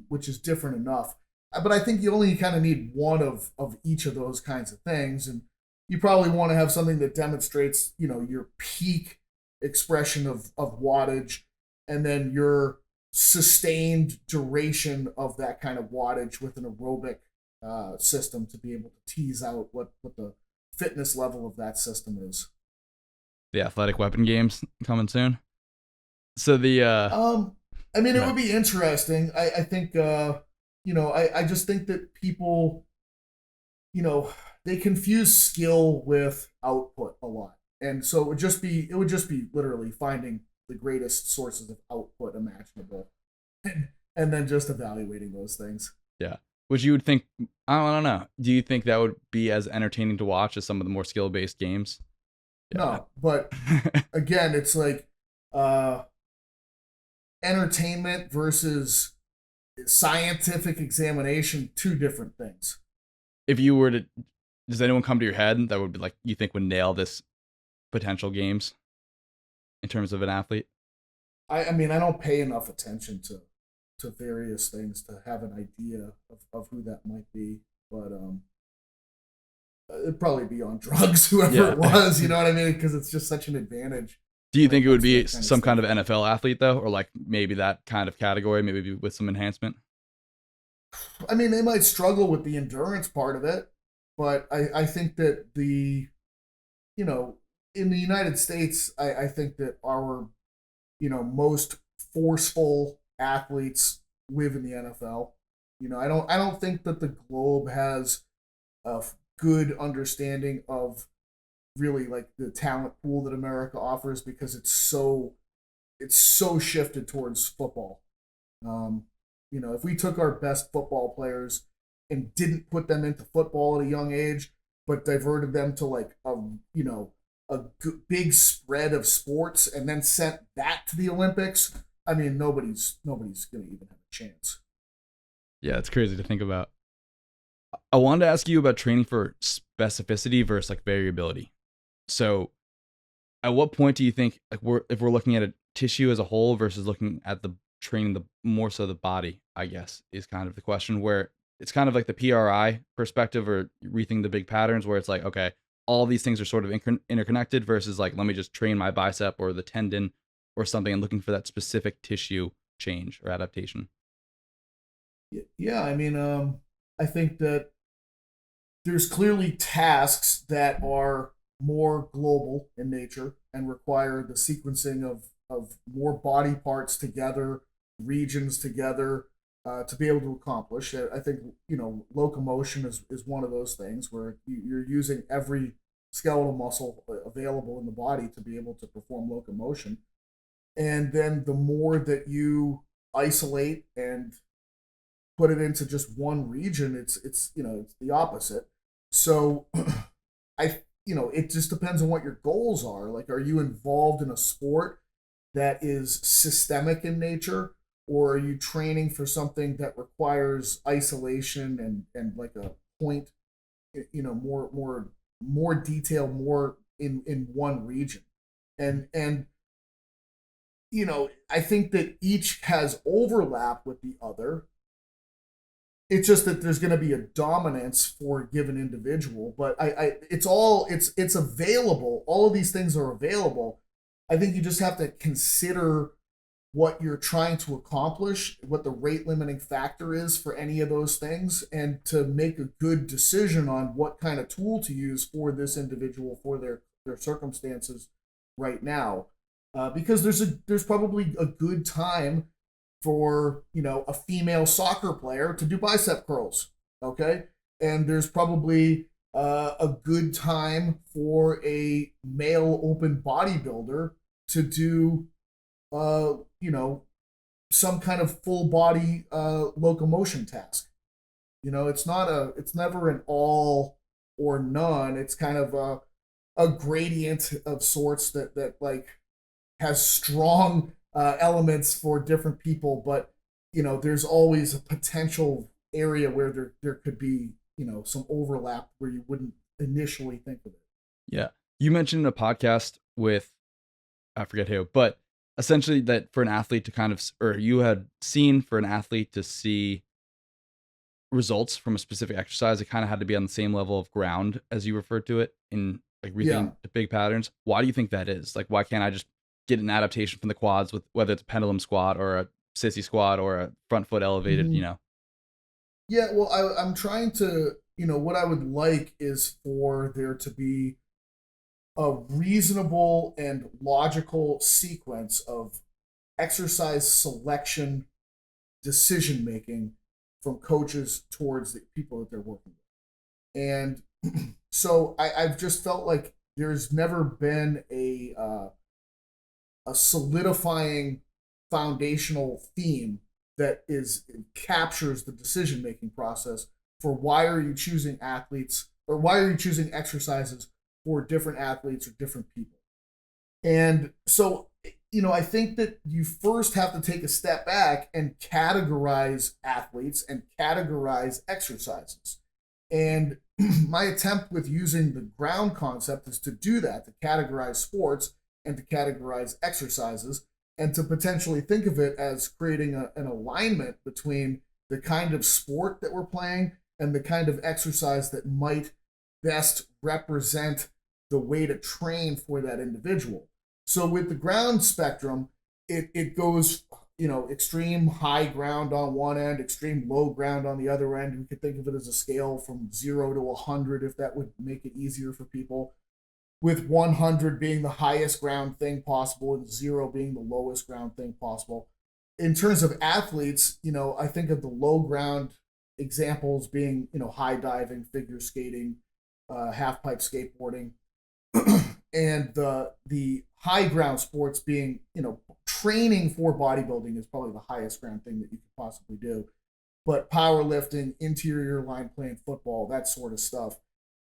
which is different enough. But I think you only kind of need one of each of those kinds of things, and you probably want to have something that demonstrates your peak expression of wattage, and then your sustained duration of that kind of wattage with an aerobic system to be able to tease out what the fitness level of that system is. The athletic weapon games coming soon. So the I mean, go it would ahead. be interesting. I think I just think that people, you know, they confuse skill with output a lot. And so it would just be literally finding the greatest sources of output imaginable and then just evaluating those things. Yeah. Which you would think, I don't know. Do you think that would be as entertaining to watch as some of the more skill based games? Yeah. No, but again, it's like uh entertainment versus scientific examination, two different things. If you were to, does anyone come to your head that would be like, you think would nail this potential games in terms of an athlete? I mean, I don't pay enough attention to various things to have an idea of who that might be, but it'd probably be on drugs, whoever Yeah. it was. You know what I mean? Because it's just such an advantage Do you when it think it would comes to be that kind of some stuff. kind of NFL athlete though, or like maybe that kind of category, maybe with some enhancement? I mean, they might struggle with the endurance part of it, but I think that you know, in the United States, I think that our, most forceful athletes live in the NFL. I don't think that the globe has a good understanding of really like the talent pool that America offers because it's so shifted towards football. Um, if we took our best football players and didn't put them into football at a young age, but diverted them to like big spread of sports and then sent that to the Olympics, I mean nobody's gonna even have a chance. Yeah, it's crazy to think about. I wanted to ask you about training for specificity versus like variability. So, at what point do you think like if we're looking at a tissue as a whole versus looking at the training the more so the body, I guess, is kind of the question where it's kind of like the PRI perspective or rethink the big patterns where it's like, okay, all these things are sort of interconnected versus like, let me just train my bicep or the tendon or something and looking for that specific tissue change or adaptation. Yeah, I mean, I think that there's clearly tasks that are more global in nature and require the sequencing of more body parts together, regions together, to be able to accomplish. I think locomotion is one of those things where you're using every skeletal muscle available in the body to be able to perform locomotion. And then the more that you isolate and put it into just one region, it's the opposite. So it just depends on what your goals are. Like, are you involved in a sport that is systemic in nature, or are you training for something that requires isolation and like a point, more detail, more in one region, and I think that each has overlap with the other. It's just that there's going to be a dominance for a given individual, but it's available. All of these things are available. I think you just have to consider what you're trying to accomplish, what the rate limiting factor is for any of those things, and to make a good decision on what kind of tool to use for this individual for their circumstances right now. Because there's probably a good time for a female soccer player to do bicep curls, okay, and there's probably a good time for a male open bodybuilder to do uh, you know some kind of full body locomotion task. It's never an all or none. It's kind of a gradient of sorts that like has strong elements for different people, but there's always a potential area where there could be some overlap where you wouldn't initially think of it. Yeah. You mentioned in a podcast with, I forget who, but essentially that for an athlete to kind of, or you had seen for an athlete to see results from a specific exercise, it kind of had to be on the same level of ground as you referred to it in like Yeah. rethinking the big patterns. Why do you think that is? Like, why can't I just get an adaptation from the quads with whether it's a pendulum squat or a sissy squat or a front foot elevated, Mm-hmm. Yeah, well, I'm trying to, what I would like is for there to be a reasonable and logical sequence of exercise selection decision making from coaches towards the people that they're working with. And so I've just felt like there's never been a solidifying foundational theme that is captures the decision making process for why are you choosing athletes or why are you choosing exercises for different athletes or different people. And so I think that you first have to take a step back and categorize athletes and categorize exercises. And my attempt with using the ground concept is to do that, to categorize sports and to categorize exercises and to potentially think of it as creating an alignment between the kind of sport that we're playing and the kind of exercise that might best represent the way to train for that individual. So with the ground spectrum, it goes, extreme high ground on one end, extreme low ground on the other end. We could think of it as a scale from 0 to 100 if that would make it easier for people, with 100 being the highest ground thing possible and 0 being the lowest ground thing possible. In terms of athletes, I think of the low ground examples being, high diving, figure skating, half pipe skateboarding, and the high ground sports being, training for bodybuilding is probably the highest ground thing that you could possibly do. But powerlifting, interior line playing football, that sort of stuff.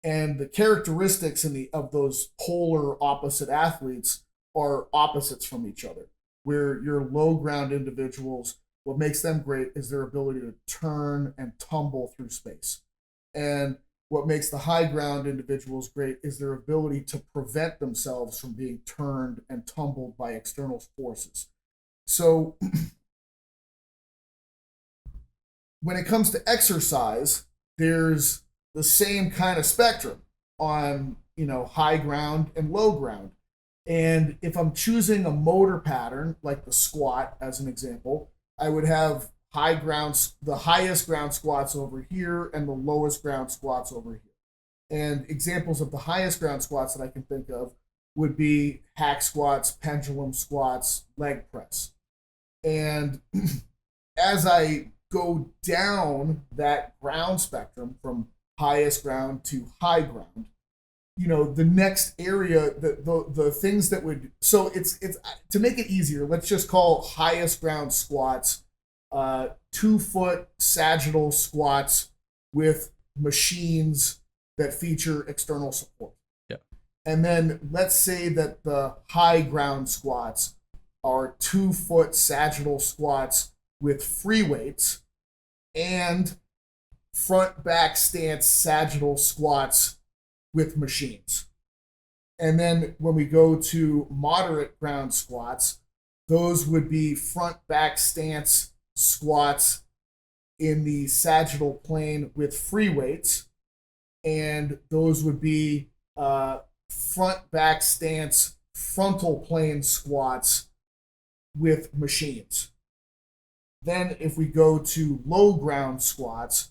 And the characteristics of those polar opposite athletes are opposites from each other. Where your low ground individuals, what makes them great is their ability to turn and tumble through space. And what makes the high ground individuals great is their ability to prevent themselves from being turned and tumbled by external forces. So when it comes to exercise, there's the same kind of spectrum on, high ground and low ground. And if I'm choosing a motor pattern, like the squat as an example, I would have the highest ground squats over here and the lowest ground squats over here. And examples of the highest ground squats that I can think of would be hack squats, pendulum squats, leg press. And as I go down that ground spectrum from highest ground to high ground, the next area, the things that would, so it's to make it easier, let's just call highest ground squats 2-foot sagittal squats with machines that feature external support. Yeah. And then let's say that the high ground squats are 2-foot sagittal squats with free weights and front back stance sagittal squats with machines. And then when we go to moderate ground squats, those would be front back stance squats in the sagittal plane with free weights. And those would be front back stance frontal plane squats with machines. Then if we go to low ground squats,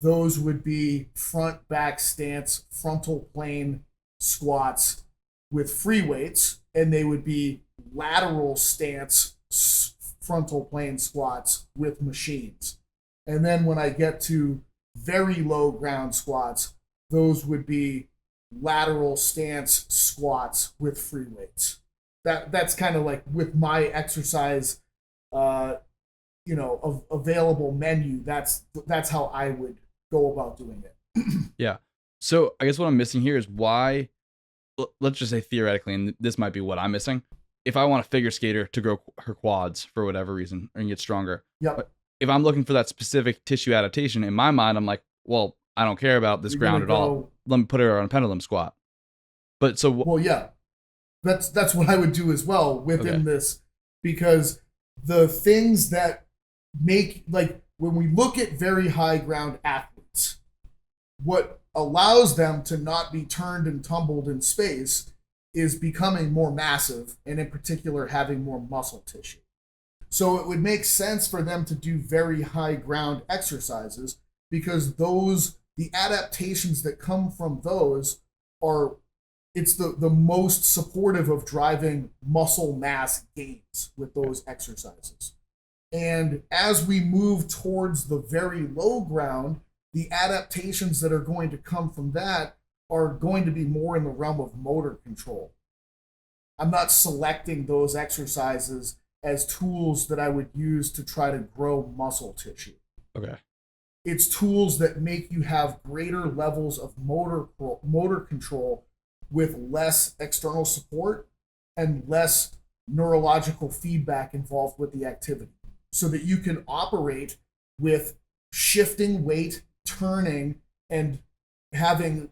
those would be front back stance frontal plane squats with free weights, and they would be lateral stance frontal plane squats with machines. And then when I get to very low ground squats, those would be lateral stance squats with free weights. That's kind of like with my exercise available menu. That's how I would go about doing it. Yeah. So I guess what I'm missing here is why, let's just say theoretically, and this might be what I'm missing. If I want a figure skater to grow her quads for whatever reason and get stronger, Yep. If I'm looking for that specific tissue adaptation, in my mind, I'm like, well, I don't care about this ground at all. Let me put her on a pendulum squat. But so, well, yeah, that's what I would do as well within this, because the things that make, like, when we look at very high ground athletes, what allows them to not be turned and tumbled in space is becoming more massive, and in particular having more muscle tissue. So it would make sense for them to do very high ground exercises, because the adaptations that come from those are, it's the most supportive of driving muscle mass gains with those exercises. And as we move towards the very low ground, the adaptations that are going to come from that are going to be more in the realm of motor control. I'm not selecting those exercises as tools that I would use to try to grow muscle tissue. Okay. It's tools that make you have greater levels of motor control with less external support and less neurological feedback involved with the activity, so that you can operate with shifting weight, turning, and having,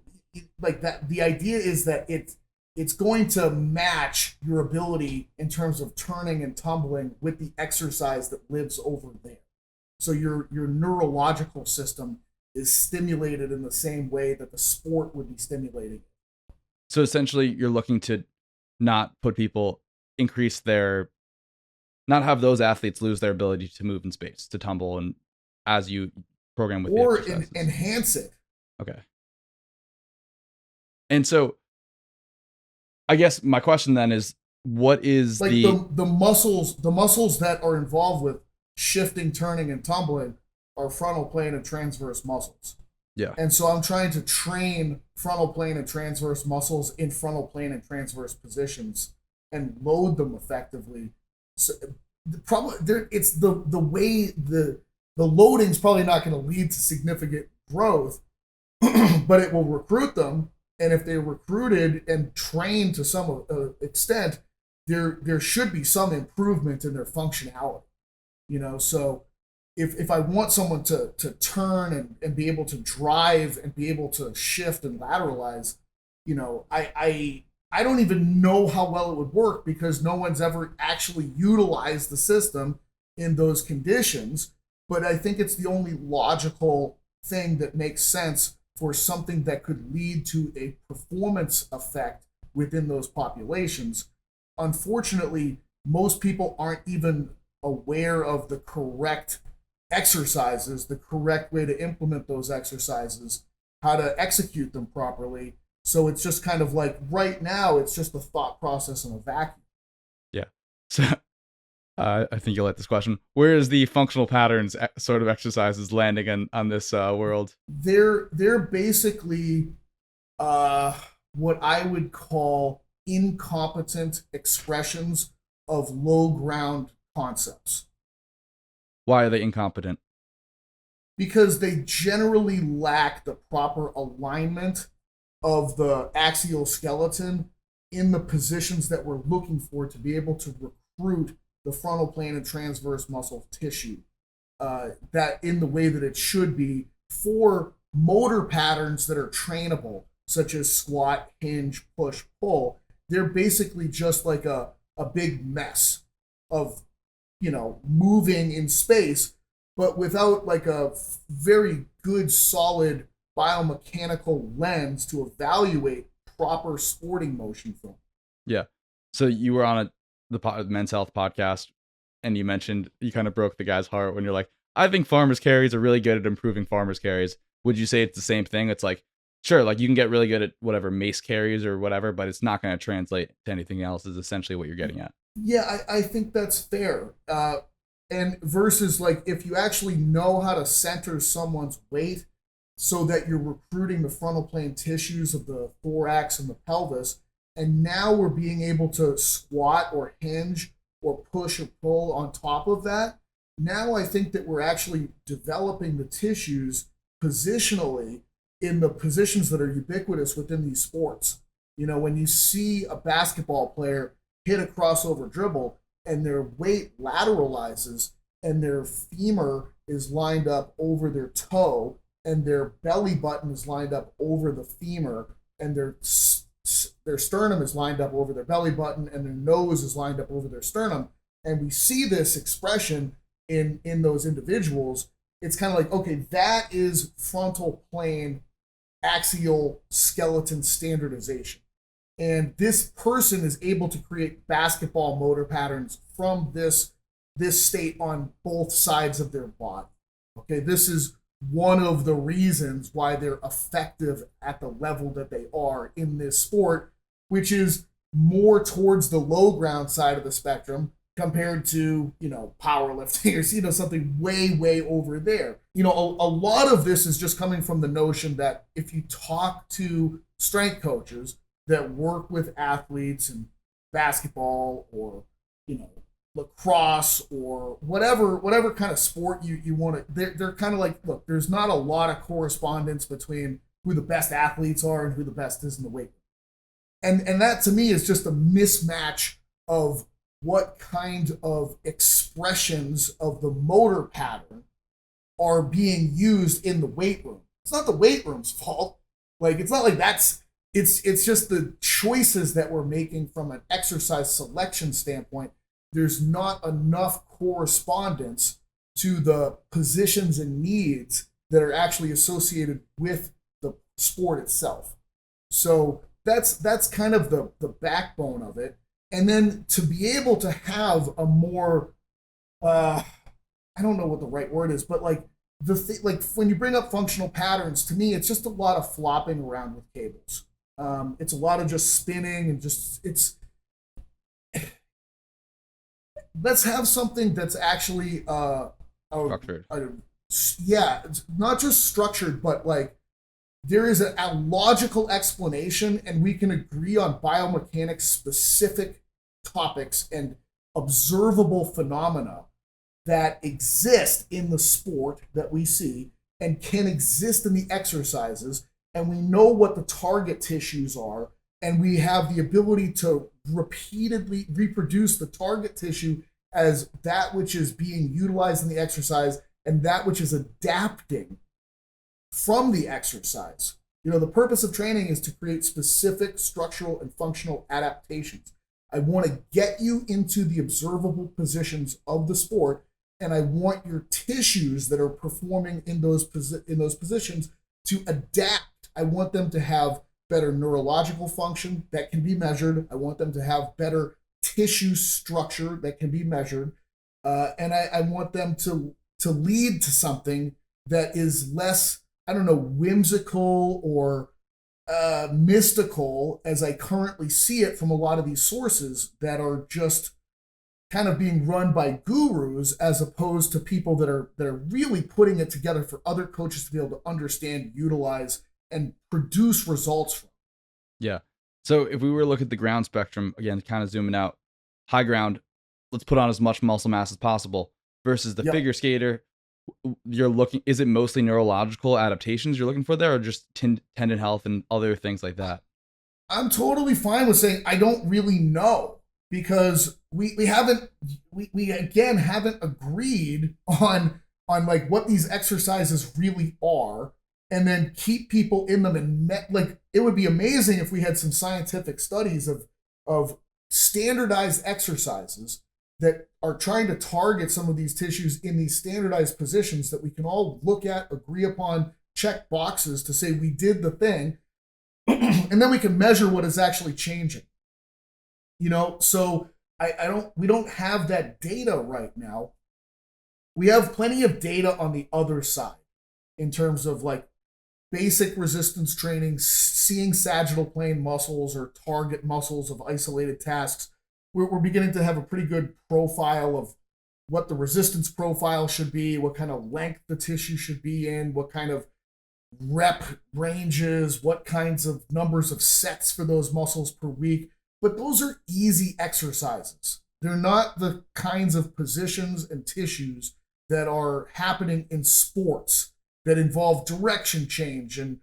like, that. The idea is that it's going to match your ability in terms of turning and tumbling with the exercise that lives over there. So your neurological system is stimulated in the same way that the sport would be stimulating. So essentially, you're looking to not put people increase their not have those athletes lose their ability to move in space, to tumble, and as you program with the or exercises. enhance it. Okay. And so I guess my question then is, what is like the muscles that are involved with shifting, turning, and tumbling are frontal plane and transverse muscles. Yeah. And so I'm trying to train frontal plane and transverse muscles in frontal plane and transverse positions and load them effectively. So the problem it's the way the loading is probably not going to lead to significant growth, but it will recruit them. And if they're recruited and trained to some extent, there should be some improvement in their functionality. You know, so if I want someone to turn and be able to drive and be able to shift and lateralize, you know, I don't even know how well it would work because no one's ever actually utilized the system in those conditions. But I think it's the only logical thing that makes sense for something that could lead to a performance effect within those populations. Unfortunately, most people aren't even aware of the correct exercises, the correct way to implement those exercises, how to execute them properly. So it's just kind of like right now, it's just a thought process in a vacuum. Yeah. So I think you'll like this question. Where is the functional patterns sort of exercises landing on this world? They're basically what I would call incompetent expressions of low ground concepts. Why are they incompetent? Because they generally lack the proper alignment of the axial skeleton in the positions that we're looking for to be able to recruit the frontal plane and transverse muscle tissue that in the way that it should be for motor patterns that are trainable, such as squat, hinge, push, pull. They're basically just like a big mess of, you know, moving in space, but without like a very good, solid biomechanical lens to evaluate proper sporting motion from. Yeah. So you were on the Men's Health podcast, and you mentioned you kind of broke the guy's heart when you're like, I think farmers carries are really good at improving farmers carries. Would you say it's the same thing? It's like, sure, like you can get really good at whatever mace carries or whatever, but it's not going to translate to anything else, is essentially what you're getting at. Yeah, I think that's fair. And versus like if you actually know how to center someone's weight so that you're recruiting the frontal plane tissues of the thorax and the pelvis, and now we're being able to squat or hinge or push or pull on top of that. Now I think that we're actually developing the tissues positionally in the positions that are ubiquitous within these sports. You know, when you see a basketball player hit a crossover dribble and their weight lateralizes and their femur is lined up over their toe and their belly button is lined up over the femur and their sternum is lined up over their belly button and their nose is lined up over their sternum, and we see this expression in those individuals, it's kind of like, okay, that is frontal plane axial skeleton standardization. And this person is able to create basketball motor patterns from this state on both sides of their body. Okay, this is one of the reasons why they're effective at the level that they are in this sport, which is more towards the low ground side of the spectrum compared to, you know, powerlifting or, you know, something way over there. You know, a lot of this is just coming from the notion that if you talk to strength coaches that work with athletes in basketball or, you know, lacrosse or whatever kind of sport you want to, they're kind of like, look, there's not a lot of correspondence between who the best athletes are and who the best is in the weight room. And that to me is just a mismatch of what kind of expressions of the motor pattern are being used in the weight room. It's not the weight room's fault. Like, it's not like it's just the choices that we're making from an exercise selection standpoint. There's not enough correspondence to the positions and needs that are actually associated with the sport itself. So that's kind of the backbone of it. And then to be able to have a more uh, I don't know what the right word is, but like like when you bring up functional patterns, to me, it's just a lot of flopping around with cables. It's a lot of just spinning and just it's let's have something that's actually Structured. a yeah, it's not just structured, but like there is a logical explanation, and we can agree on biomechanics specific topics and observable phenomena that exist in the sport that we see and can exist in the exercises, and we know what the target tissues are, and we have the ability to repeatedly reproduce the target tissue as that which is being utilized in the exercise and that which is adapting from the exercise. The purpose of training is to create specific structural and functional adaptations. I want to get you into the observable positions of the sport, and I want your tissues that are performing in those positions to adapt. I want them to have better neurological function that can be measured. I want them to have better tissue structure that can be measured, and I want them to lead to something that is less, I don't know, whimsical or mystical as I currently see it from a lot of these sources that are just kind of being run by gurus, as opposed to people that are really putting it together for other coaches to be able to understand, utilize, and produce results from. Yeah. So if we were to look at the ground spectrum, again, kind of zooming out, high ground, let's put on as much muscle mass as possible, versus the Yep. figure skater, you're looking, is it mostly neurological adaptations you're looking for there, or just tendon health and other things like that? I'm totally fine with saying I don't really know, because we haven't we again haven't agreed on like what these exercises really are, and then keep people in them, and like it would be amazing if we had some scientific studies of standardized exercises that are trying to target some of these tissues in these standardized positions that we can all look at, agree upon, check boxes to say we did the thing, and then we can measure what is actually changing. So I don't we don't have that data right now. We have plenty of data on the other side in terms of like basic resistance training, seeing sagittal plane muscles or target muscles of isolated tasks. We're beginning to have a pretty good profile of what the resistance profile should be, what kind of length the tissue should be in, what kind of rep ranges, what kinds of numbers of sets for those muscles per week. But those are easy exercises. They're not the kinds of positions and tissues that are happening in sports that involve direction change and,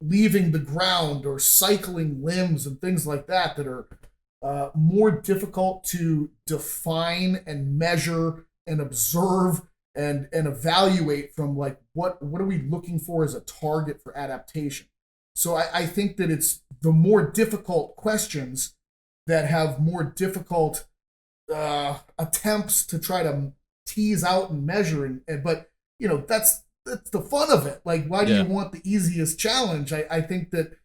leaving the ground or cycling limbs and things like that that are more difficult to define and measure and observe and evaluate from, like, what are we looking for as a target for adaptation. So I think that it's the more difficult questions that have more difficult attempts to try to tease out and measure, but that's the fun of it. Like, why do you Yeah. want the easiest challenge? I think that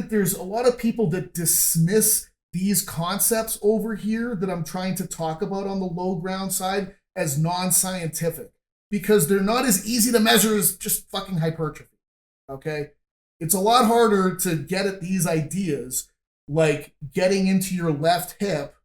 there's a lot of people that dismiss these concepts over here that I'm trying to talk about on the low ground side as non-scientific, because they're not as easy to measure as just fucking hypertrophy. Okay? It's a lot harder to get at these ideas, like getting into your left hip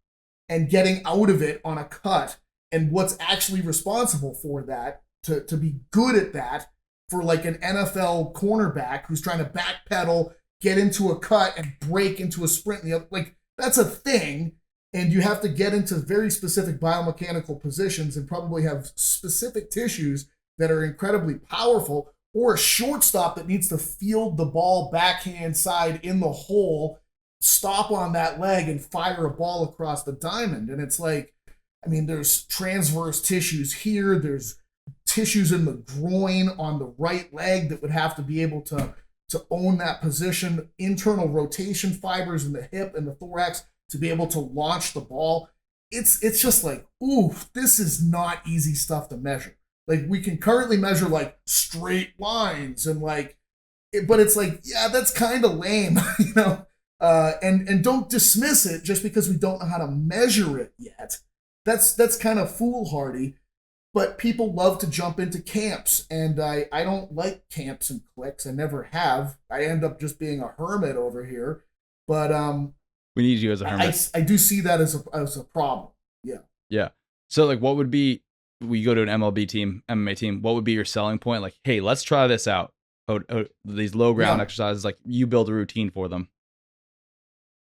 and getting out of it on a cut, and what's actually responsible for that, to be good at that, for like an NFL cornerback who's trying to backpedal, get into a cut, and break into a sprint. Like, that's a thing, and you have to get into very specific biomechanical positions and probably have specific tissues that are incredibly powerful, or a shortstop that needs to field the ball backhand side in the hole, stop on that leg, and fire a ball across the diamond. And it's like, I mean, there's transverse tissues here, there's tissues in the groin on the right leg that would have to be able to own that position, internal rotation fibers in the hip and the thorax to be able to launch the ball. It's just like, ooh, this is not easy stuff to measure. Like, we can currently measure like straight lines and like, but it's like, yeah, that's kind of lame, and don't dismiss it just because we don't know how to measure it yet. that's kind of foolhardy. But people love to jump into camps, and I don't like camps and cliques. I never have. I end up just being a hermit over here. But We need you as a hermit. I do see that as a problem. Yeah. Yeah. So like, what would be, we go to an MLB team, MMA team, what would be your selling point? Like, hey, let's try this out. These low ground exercises, like you build a routine for them.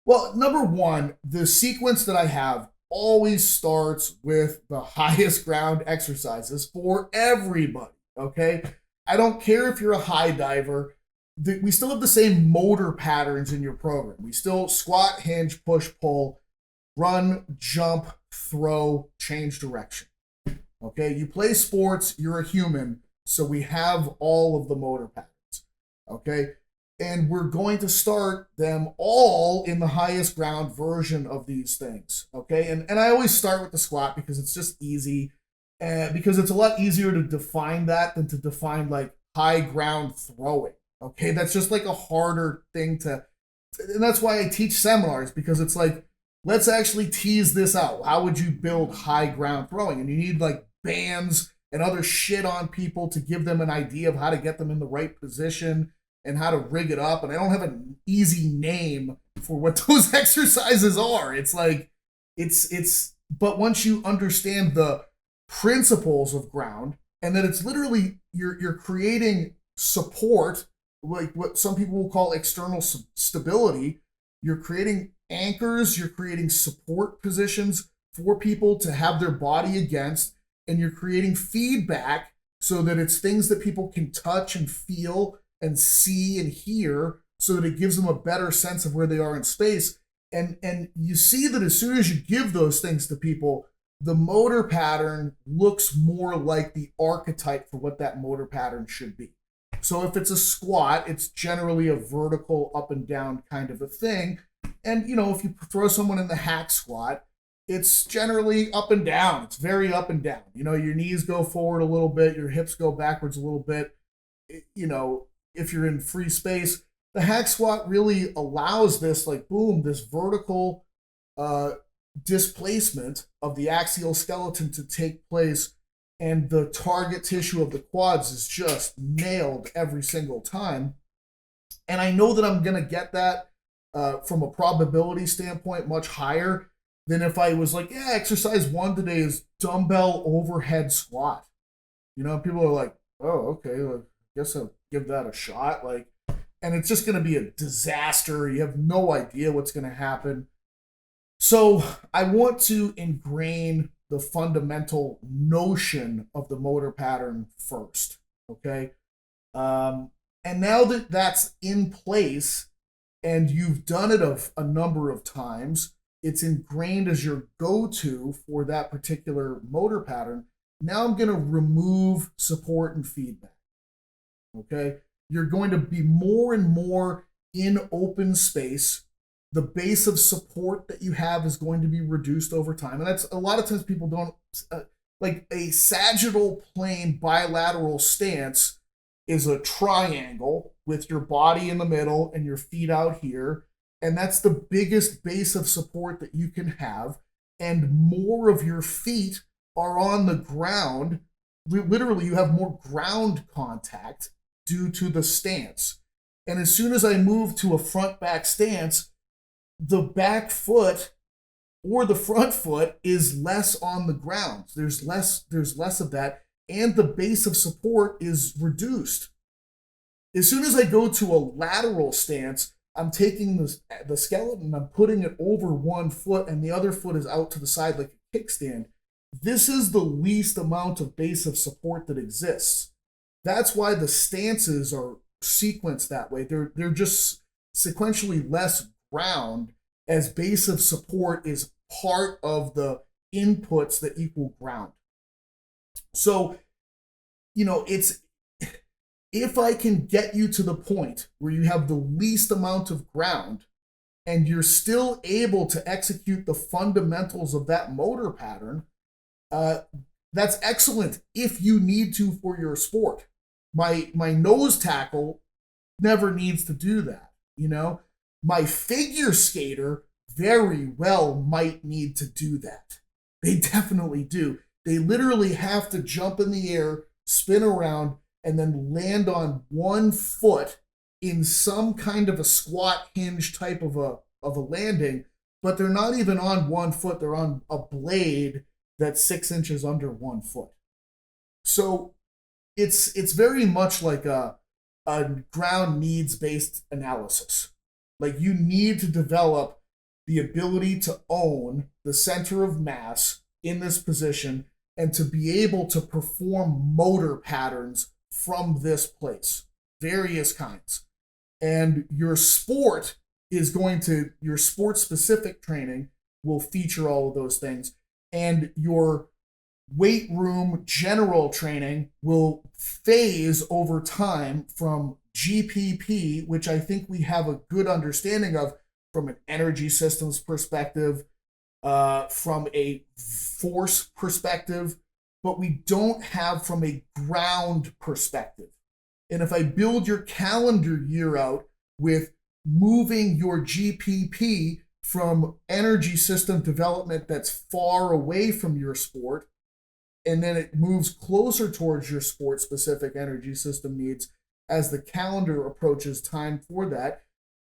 Well, number one, the sequence that I have always starts with the highest ground exercises for everybody. Okay. I don't care if you're a high diver. We still have the same motor patterns in your program. We still squat, hinge, push, pull, run, jump, throw, change direction. Okay. You play sports, you're a human. So we have all of the motor patterns. Okay. And we're going to start them all in the highest ground version of these things. Okay. And I always start with the squat because it's just easy. Because it's a lot easier to define that than to define like high ground throwing. Okay. That's just like a harder thing to, and that's why I teach seminars, because it's like, let's actually tease this out. How would you build high ground throwing? And you need like bands and other shit on people to give them an idea of how to get them in the right position and how to rig it up. And I don't have an easy name for what those exercises are. It's like, but once you understand the principles of ground, and that it's literally, you're creating support, like what some people will call external stability. You're creating anchors, you're creating support positions for people to have their body against, and you're creating feedback so that it's things that people can touch and feel and see and hear, so that it gives them a better sense of where they are in space. And you see that as soon as you give those things to people, the motor pattern looks more like the archetype for what that motor pattern should be. So if it's a squat, it's generally a vertical up and down kind of a thing. And, you know, if you throw someone in the hack squat, it's generally up and down. It's very up and down. You know, your knees go forward a little bit, your hips go backwards a little bit. You know, if you're in free space, the hack squat really allows this, like, boom, this vertical displacement of the axial skeleton to take place, and the target tissue of the quads is just nailed every single time. And I know that I'm going to get that from a probability standpoint much higher than if I was like, yeah, exercise 1 today is dumbbell overhead squat. You know, people are like, oh, okay, well, I guess I'll give that a shot. Like, and it's just going to be a disaster. You have no idea what's going to happen. So I want to ingrain the fundamental notion of the motor pattern first. Okay. And now that that's in place and you've done it a number of times, it's ingrained as your go-to for that particular motor pattern. Now I'm going to remove support and feedback. Okay. You're going to be more and more in open space. The base of support that you have is going to be reduced over time. And that's a lot of times people don't, like a sagittal plane bilateral stance is a triangle with your body in the middle and your feet out here. And that's the biggest base of support that you can have. And more of your feet are on the ground. Literally, you have more ground contact due to the stance. And as soon as I move to a front back stance, the back foot or the front foot is less on the ground. There's less of that, and the base of support is reduced. As soon as I go to a lateral stance, I'm taking the skeleton, I'm putting it over one foot, and the other foot is out to the side like a kickstand. This is the least amount of base of support that exists. That's why the stances are sequenced that way. They're just sequentially less ground, as base of support is part of the inputs that equal ground. So, you know, it's, if I can get you to the point where you have the least amount of ground and you're still able to execute the fundamentals of that motor pattern, that's excellent if you need to for your sport. My nose tackle never needs to do that, you know? My figure skater very well might need to do that. They definitely do. They literally have to jump in the air, spin around, and then land on one foot in some kind of a squat hinge type of a landing, but they're not even on one foot, they're on a blade that's 6 inches under 1 foot. So it's very much like a ground needs based analysis. Like you need to develop the ability to own the center of mass in this position and to be able to perform motor patterns from this place, various kinds. And your sport is going to, your sport specific training will feature all of those things. And your weight room general training will phase over time from GPP, which I think we have a good understanding of from an energy systems perspective, from a force perspective, but we don't have from a ground perspective. And if I build your calendar year out with moving your GPP from energy system development that's far away from your sport, and then it moves closer towards your sport specific energy system needs as the calendar approaches time for that,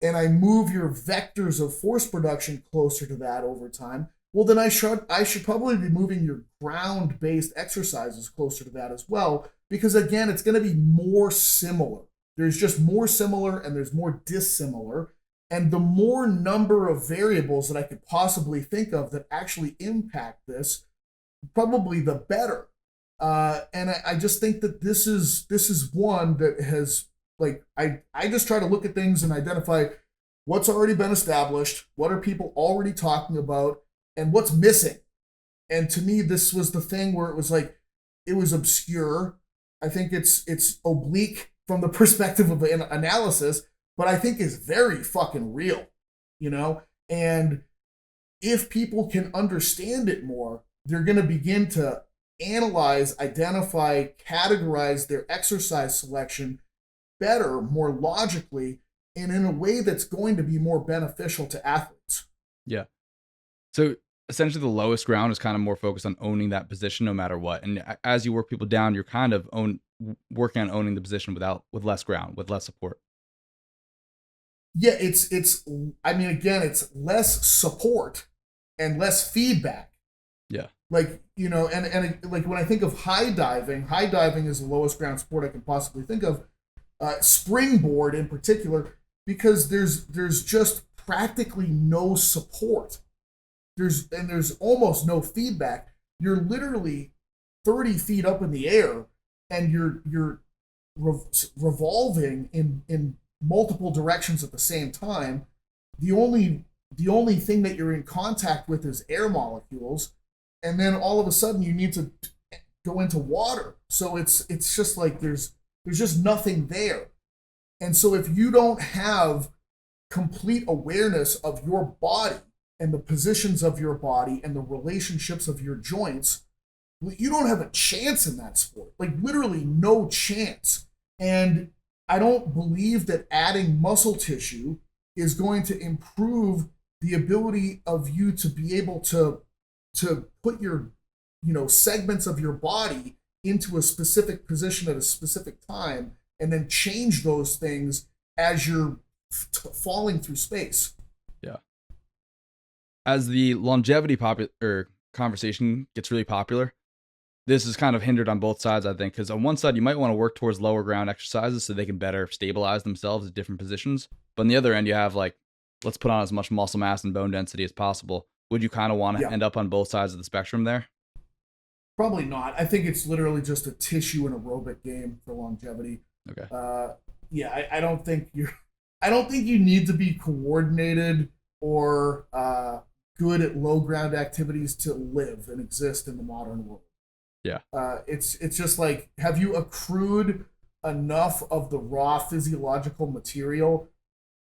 and I move your vectors of force production closer to that over time, well, then I should probably be moving your ground-based exercises closer to that as well, because again, it's going to be more similar. There's just more similar and there's more dissimilar. And the more number of variables that I could possibly think of that actually impact this, probably the better. And I just think that this is one that has, like, I just try to look at things and identify what's already been established, what are people already talking about, and what's missing. And to me, this was the thing where it was like, it was obscure. I think it's oblique from the perspective of an analysis, but I think is very fucking real, you know? And if people can understand it more, they're going to begin to analyze, identify, categorize their exercise selection better, more logically, and in a way that's going to be more beneficial to athletes. Yeah. So essentially the lowest ground is kind of more focused on owning that position no matter what. And as you work people down, you're kind of working on owning the position with less ground, with less support. Yeah, it's I mean, again, it's less support and less feedback. Yeah. Like, you know, and like when I think of high diving is the lowest ground sport I can possibly think of. Springboard in particular, because there's just practically no support. There's almost no feedback. You're literally 30 feet up in the air and you're revolving in multiple directions at the same time. The only thing that you're in contact with is air molecules, and then all of a sudden you need to go into water. So it's just like there's just nothing there. And so if you don't have complete awareness of your body and the positions of your body and the relationships of your joints, you don't have a chance in that sport. Like literally no chance. And I don't believe that adding muscle tissue is going to improve the ability of you to be able to put your, you know, segments of your body into a specific position at a specific time and then change those things as you're falling through space. Yeah. As the longevity conversation gets really popular, this is kind of hindered on both sides, I think, because on one side, you might want to work towards lower ground exercises so they can better stabilize themselves at different positions. But on the other end, you have like, let's put on as much muscle mass and bone density as possible. Would you kind of want to end up on both sides of the spectrum there? Probably not. I think it's literally just a tissue and aerobic game for longevity. Okay. Yeah, I don't think you need to be coordinated or good at low ground activities to live and exist in the modern world. Yeah. It's just like, have you accrued enough of the raw physiological material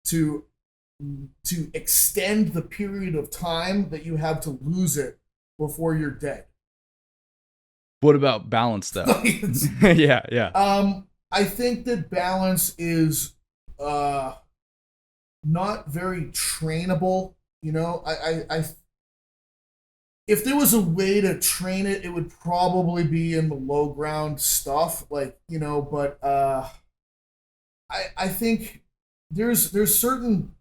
to extend the period of time that you have to lose it before you're dead? What about balance though? Yeah. I think that balance is not very trainable. You know, if there was a way to train it, it would probably be in the low ground stuff, like, but I think there's certain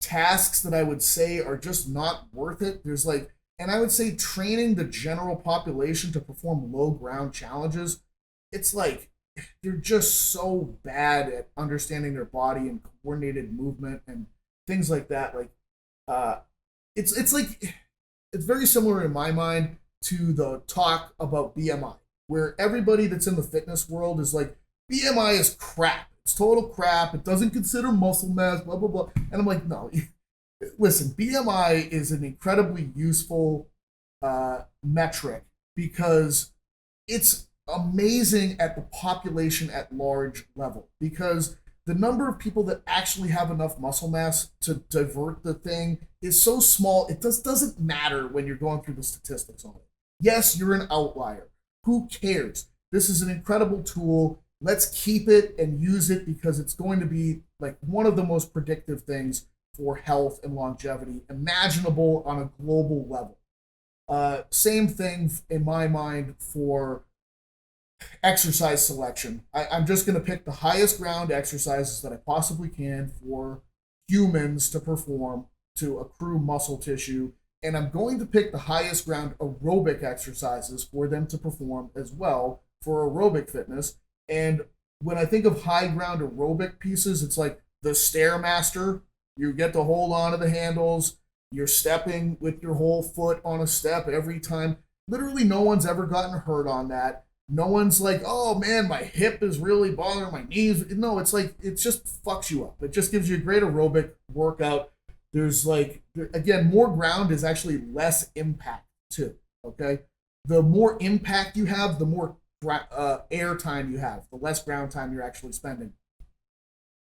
tasks that I would say are just not worth it. There's like, and I would say training the general population to perform low ground challenges, it's like they're just so bad at understanding their body and coordinated movement and things like that. Like, uh, it's like it's very similar in my mind to the talk about BMI, where everybody that's in the fitness world is like, BMI is crap. It's total crap. It doesn't consider muscle mass, blah, blah, blah. And I'm like, no, listen, BMI is an incredibly useful metric because it's amazing at the population at large level. Because the number of people that actually have enough muscle mass to divert the thing is so small, it doesn't matter when you're going through the statistics on it. Yes, you're an outlier. Who cares? This is an incredible tool. Let's keep it and use it because it's going to be like one of the most predictive things for health and longevity imaginable on a global level. Same thing in my mind for exercise selection. I'm just going to pick the highest ground exercises that I possibly can for humans to perform to accrue muscle tissue. And I'm going to pick the highest ground aerobic exercises for them to perform as well for aerobic fitness. And when I think of high ground aerobic pieces, it's like the Stairmaster. You get to hold on to the handles. You're stepping with your whole foot on a step every time. Literally, no one's ever gotten hurt on that. No one's like, oh man, my hip is really bothering my knees. No, it's like, it just fucks you up. It just gives you a great aerobic workout. There's like, again, more ground is actually less impact too. Okay. The more impact you have, the more air time you have, the less ground time you're actually spending.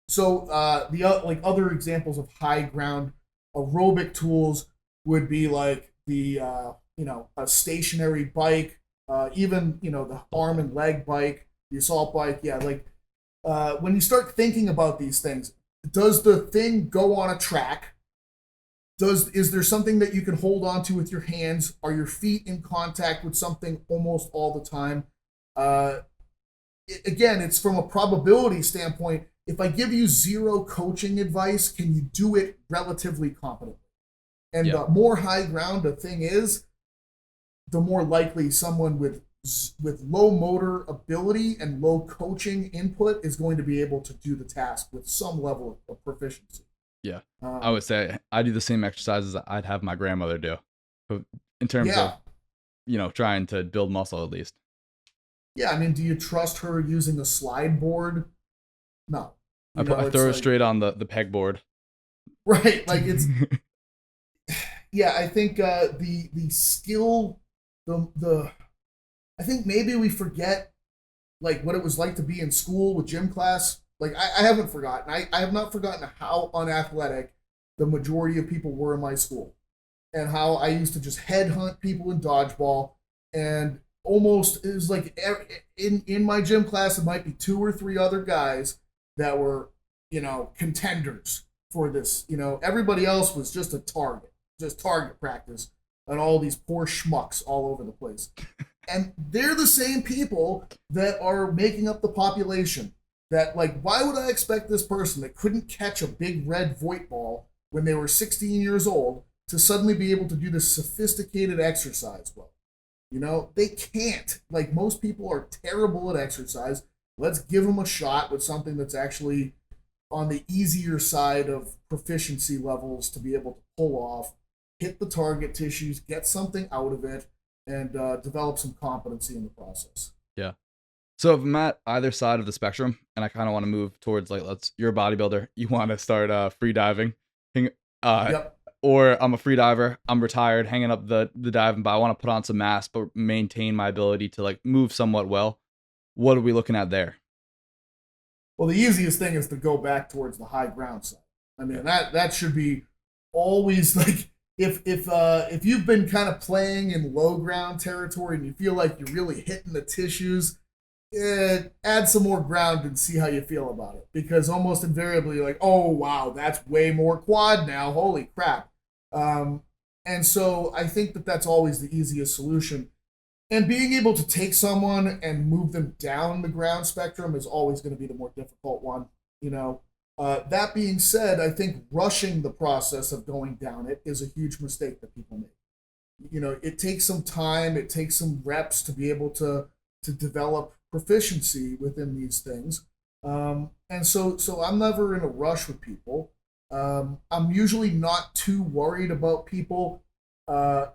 So the like other examples of high ground aerobic tools would be like the a stationary bike, even the arm and leg bike, the assault bike. Yeah, like when you start thinking about these things, does the thing go on a track? Is there something that you can hold on to with your hands? Are your feet in contact with something almost all the time? Again, it's from a probability standpoint. If I give you zero coaching advice, can you do it relatively competently? And Yeah. the more high ground a thing is, the more likely someone with low motor ability and low coaching input is going to be able to do the task with some level of proficiency. Yeah. I would say I do the same exercises I'd have my grandmother do, but in terms Yeah. of, trying to build muscle at least. Yeah, I mean, do you trust her using a slide board? No. I throw her straight on the pegboard. Right, like it's yeah, I think the skill, the I think maybe we forget like what it was like to be in school with gym class. Like I haven't forgotten. I have not forgotten how unathletic the majority of people were in my school, and how I used to just headhunt people in dodgeball, and almost it was like in my gym class it might be two or three other guys that were contenders for this. Everybody else was just a target, just target practice, and all these poor schmucks all over the place. And they're the same people that are making up the population. That, like, why would I expect this person that couldn't catch a big red Voigt ball when they were 16 years old to suddenly be able to do this sophisticated exercise well? They can't. Like, most people are terrible at exercise. Let's give them a shot with something that's actually on the easier side of proficiency levels to be able to pull off, hit the target tissues, get something out of it, and develop some competency in the process. Yeah. So if I'm at either side of the spectrum and I kind of want to move towards like, you're a bodybuilder, you want to start free diving, Yep. or I'm a free diver, I'm retired, hanging up the diving, but I want to put on some mass but maintain my ability to like move somewhat well. What are we looking at there? Well, the easiest thing is to go back towards the high ground side. I mean, that should be always like if you've been kind of playing in low ground territory and you feel like you're really hitting the tissues, add some more ground and see how you feel about it. Because almost invariably, you're like, oh wow, that's way more quad now. Holy crap! And And so I think that that's always the easiest solution. And being able to take someone and move them down the ground spectrum is always going to be the more difficult one. You know, that being said, I think rushing the process of going down it is a huge mistake that people make. You know, it takes some time, it takes some reps to be able to develop proficiency within these things. And so I'm never in a rush with people. I'm usually not too worried about people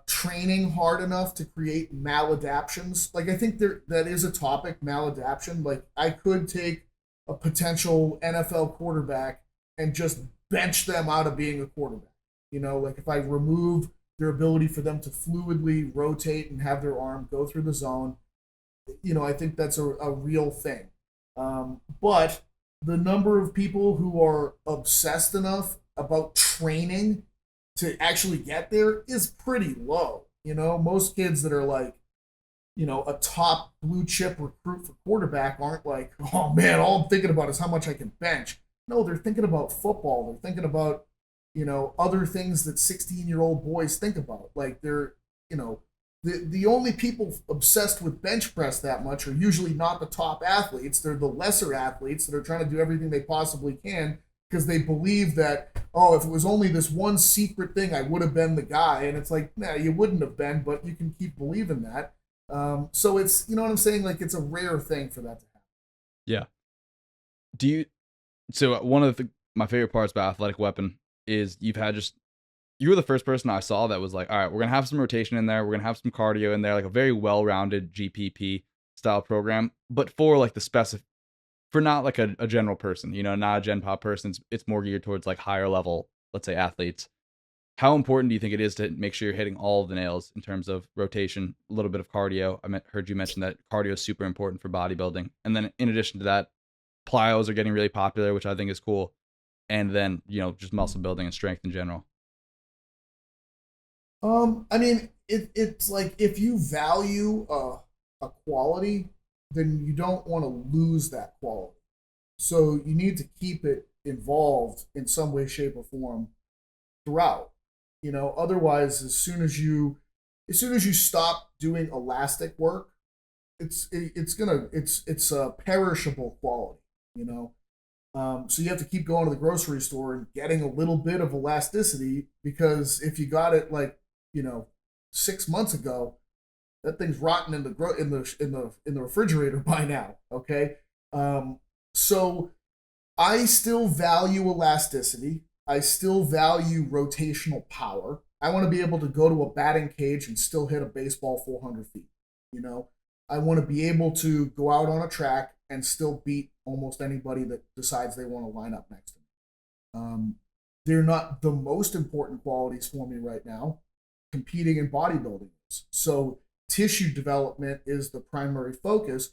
training hard enough to create maladaptions. Like I think that is a topic, maladaption. Like I could take a potential NFL quarterback and just bench them out of being a quarterback. You know, like if I remove their ability for them to fluidly rotate and have their arm go through the zone, you know, I think that's a real thing. But the number of people who are obsessed enough about training to actually get there is pretty low. You know, most kids that are like, you know, a top blue chip recruit for quarterback aren't like, oh man, all I'm thinking about is how much I can bench. No, they're thinking about football. They're thinking about, you know, other things that 16-year-old boys think about. Like they're, you know, the only people obsessed with bench press that much are usually not the top athletes. They're the lesser athletes that are trying to do everything they possibly can because they believe that, oh, if it was only this one secret thing, I would have been the guy. And it's like, nah, you wouldn't have been, but you can keep believing that. So it's, you know what I'm saying? Like it's a rare thing for that to happen. Yeah. Do you? So one of my favorite parts about Athletic Weapon is you were the first person I saw that was like, all right, we're gonna have some rotation in there, we're gonna have some cardio in there, like a very well-rounded GPP style program, but for like the for not like a general person, you know, not a gen pop person. It's more geared towards like higher level, let's say athletes. How important do you think it is to make sure you're hitting all of the nails in terms of rotation, a little bit of cardio? Heard you mention that cardio is super important for bodybuilding, and then in addition to that, plyos are getting really popular, which I think is cool, and then you know just muscle building and strength in general. I mean, it's like if you value a quality, then you don't want to lose that quality. So you need to keep it involved in some way, shape, or form throughout. You know, otherwise, as soon as you stop doing elastic work, it's a perishable quality. You know, so you have to keep going to the grocery store and getting a little bit of elasticity because if you got it like, you know, 6 months ago, that thing's rotten in the refrigerator by now. Okay, so I still value elasticity. I still value rotational power. I want to be able to go to a batting cage and still hit a baseball 400 feet. You know, I want to be able to go out on a track and still beat almost anybody that decides they want to line up next to me. They're not the most important qualities for me right now. Competing in bodybuilding is. So tissue development is the primary focus.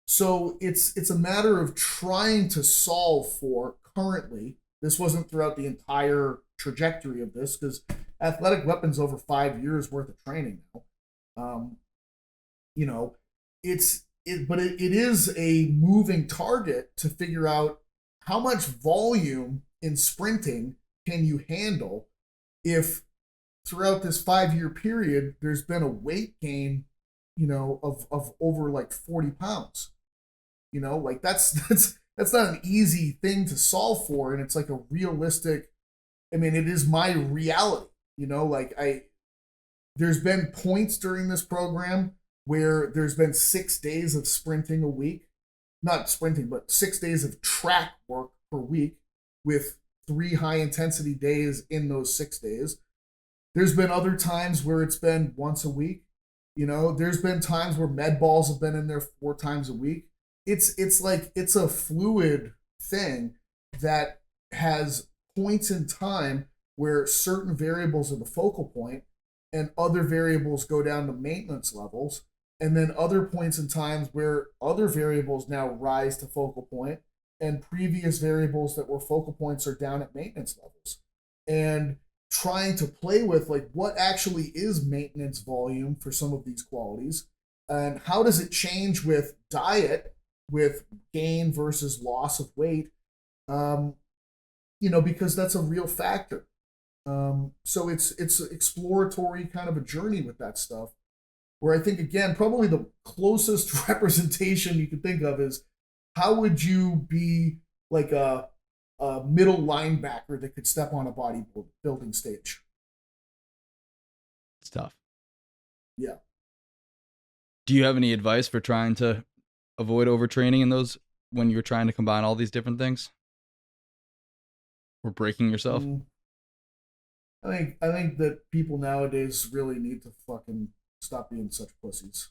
So it's a matter of trying to solve for currently. This wasn't throughout the entire trajectory of this because athletic weapons over 5 years worth of training now. Um, you know, it is a moving target to figure out how much volume in sprinting can you handle if throughout this 5 year period there's been a weight gain, you know, of over like 40 pounds. You know, like that's not an easy thing to solve for, and it's like a realistic. I mean, it is my reality. You know, like there's been points during this program where there's been 6 days of sprinting a week, not sprinting, but 6 days of track work per week with 3 high intensity days in those 6 days. There's been other times where it's been once a week. You know, there's been times where med balls have been in there 4 times a week. It's like it's a fluid thing that has points in time where certain variables are the focal point and other variables go down to maintenance levels, and then other points in times where other variables now rise to focal point and previous variables that were focal points are down at maintenance levels. And trying to play with like what actually is maintenance volume for some of these qualities and how does it change with diet, with gain versus loss of weight, you know, because that's a real factor. So it's exploratory kind of a journey with that stuff. Where I think again, probably the closest representation you can think of is how would you be like a middle linebacker that could step on a bodybuilding stage? It's tough. Yeah. Do you have any advice for trying to avoid overtraining in those when you're trying to combine all these different things? Or breaking yourself? Mm, I think that people nowadays really need to fucking stop being such pussies.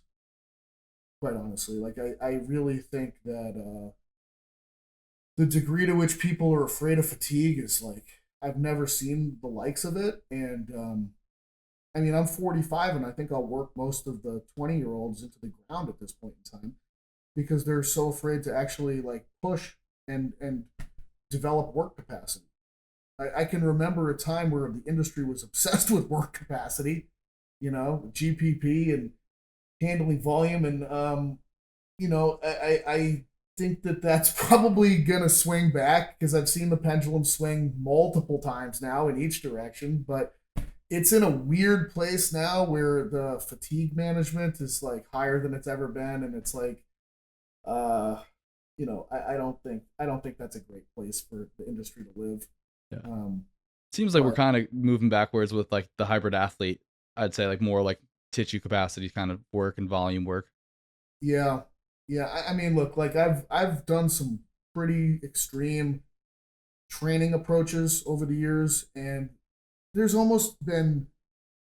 Quite honestly, like I really think that the degree to which people are afraid of fatigue is like I've never seen the likes of it. And I mean, I'm 45 and I think I'll work most of the 20-year-olds into the ground at this point in time because they're so afraid to actually like push and develop work capacity. I can remember a time where the industry was obsessed with work capacity, GPP and handling volume. And, I think that that's probably going to swing back because I've seen the pendulum swing multiple times now in each direction. But it's in a weird place now where the fatigue management is like higher than it's ever been. And it's like, uh, I don't think that's a great place for the industry to live. Yeah. Um, Seems like we're but kind of moving backwards with like the hybrid athlete. I'd say like more like tissue capacity kind of work and volume work. yeah, yeah. I mean, look, like I've done some pretty extreme training approaches over the years, and there's almost been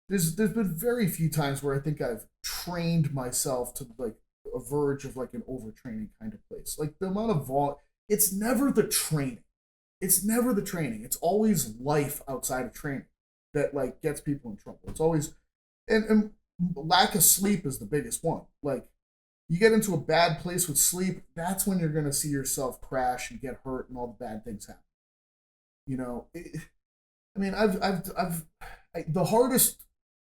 there's been very few times where I think I've trained myself to like a verge of like an overtraining kind of place. Like the amount of it's never the training. It's never the training. It's always life outside of training that like gets people in trouble. It's always and lack of sleep is the biggest one. Like you get into a bad place with sleep, that's when you're gonna see yourself crash and get hurt and all the bad things happen. I mean, the hardest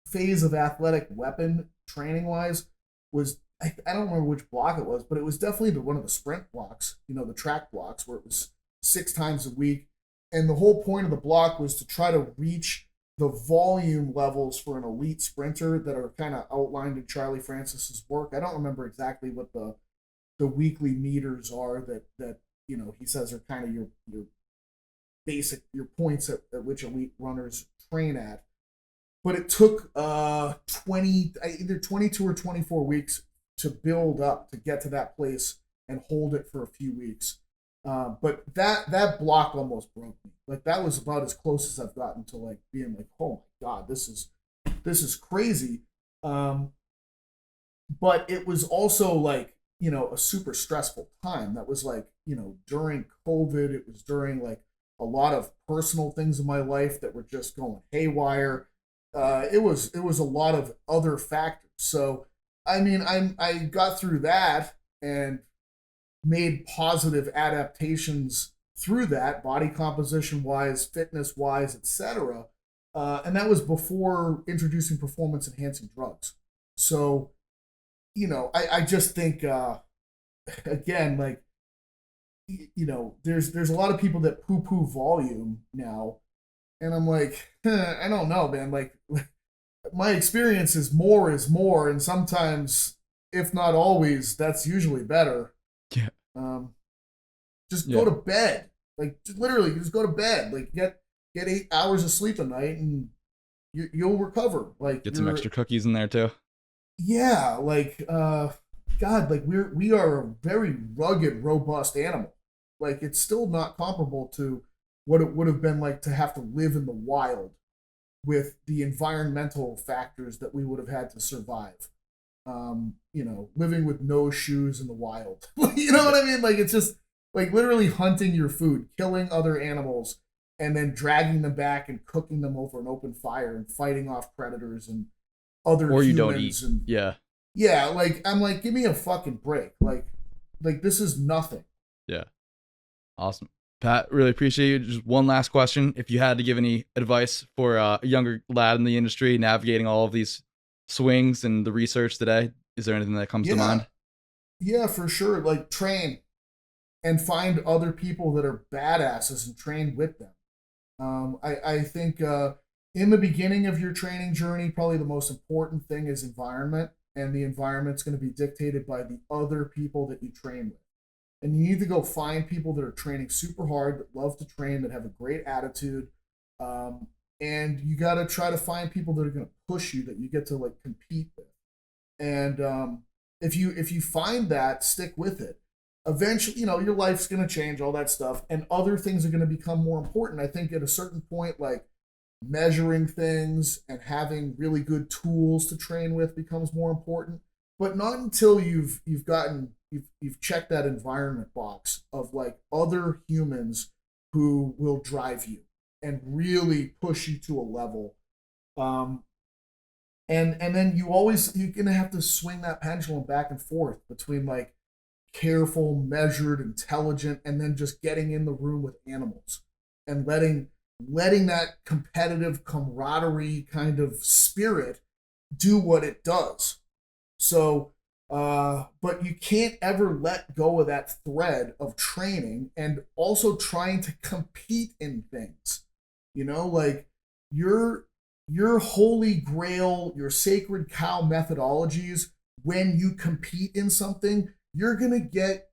phase of athletic weapon training wise was I don't remember which block it was, but it was definitely one of the sprint blocks, the track blocks where it was 6 times a week. And the whole point of the block was to try to reach the volume levels for an elite sprinter that are kind of outlined in Charlie Francis's work. I don't remember exactly what the weekly meters are that he says are kind of your basic your points at which elite runners train at. But it took 20 either 22 or 24 weeks to build up to get to that place and hold it for a few weeks. But that block almost broke me. Like that was about as close as I've gotten to like being like, oh my god, this is crazy. But it was also like a super stressful time. That was like during COVID. It was during like a lot of personal things in my life that were just going haywire. It was a lot of other factors. So I mean, I got through that and made positive adaptations through that, body composition wise, fitness wise, etc. And that was before introducing performance enhancing drugs. So I just think again, like there's a lot of people that poo poo volume now, and I'm like, I don't know, man. Like my experience is more, and sometimes, if not always, that's usually better. Yeah. Um, just Yeah. go to bed. Like just literally, just go to bed. Like get 8 hours of sleep a night, and you'll recover. Like Get some extra cookies in there too. yeah, like God, like we are a very rugged, robust animal. Like it's still not comparable to what it would have been like to have to live in the wild with the environmental factors that we would have had to survive. Living with no shoes in the wild. You know Yeah. what I mean? Like it's just like literally hunting your food, killing other animals, and then dragging them back and cooking them over an open fire and fighting off predators and other Or you don't eat. humans. And Yeah. yeah, like I'm like, give me a fucking break. Like this is nothing. Yeah. Awesome. Pat, really appreciate you. Just one last question. If you had to give any advice for a younger lad in the industry navigating all of these swings and the research today, is there anything that comes to Yeah, mind? yeah, for sure. Like train and find other people that are badasses and train with them. I think in the beginning of your training journey, probably the most important thing is environment, and the environment's going to be dictated by the other people that you train with. And you need to go find people that are training super hard, that love to train, that have a great attitude. And you got to try to find people that are going to push you, that you get to like compete with. And if you find that, stick with it. Eventually, your life's going to change, all that stuff, and other things are going to become more important. I think at a certain point, like measuring things and having really good tools to train with becomes more important, but not until you've checked that environment box of like other humans who will drive you and really push you to a level. And then you're gonna have to swing that pendulum back and forth between like careful, measured, intelligent, and then just getting in the room with animals and letting that competitive camaraderie kind of spirit do what it does. So, but you can't ever let go of that thread of training and also trying to compete in things. Like your holy grail, your sacred cow methodologies, when you compete in something, you're going to get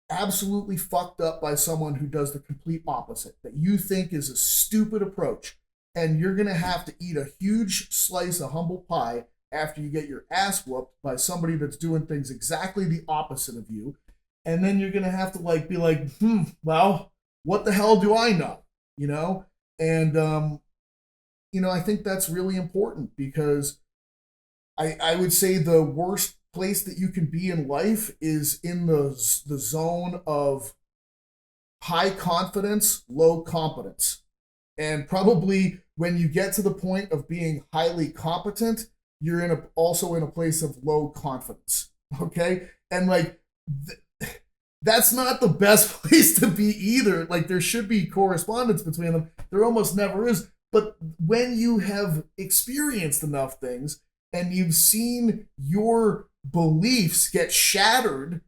absolutely fucked up by someone who does the complete opposite, that you think is a stupid approach. And you're going to have to eat a huge slice of humble pie after you get your ass whooped by somebody that's doing things exactly the opposite of you. And then you're going to have to be like, well, what the hell do I know? And, I think that's really important, because I would say the worst place that you can be in life is in the zone of high confidence, low competence. And probably when you get to the point of being highly competent, you're also in a place of low confidence. Okay? And that's not the best place to be either. Like, there should be correspondence between them. There almost never is. But when you have experienced enough things and you've seen your beliefs get shattered,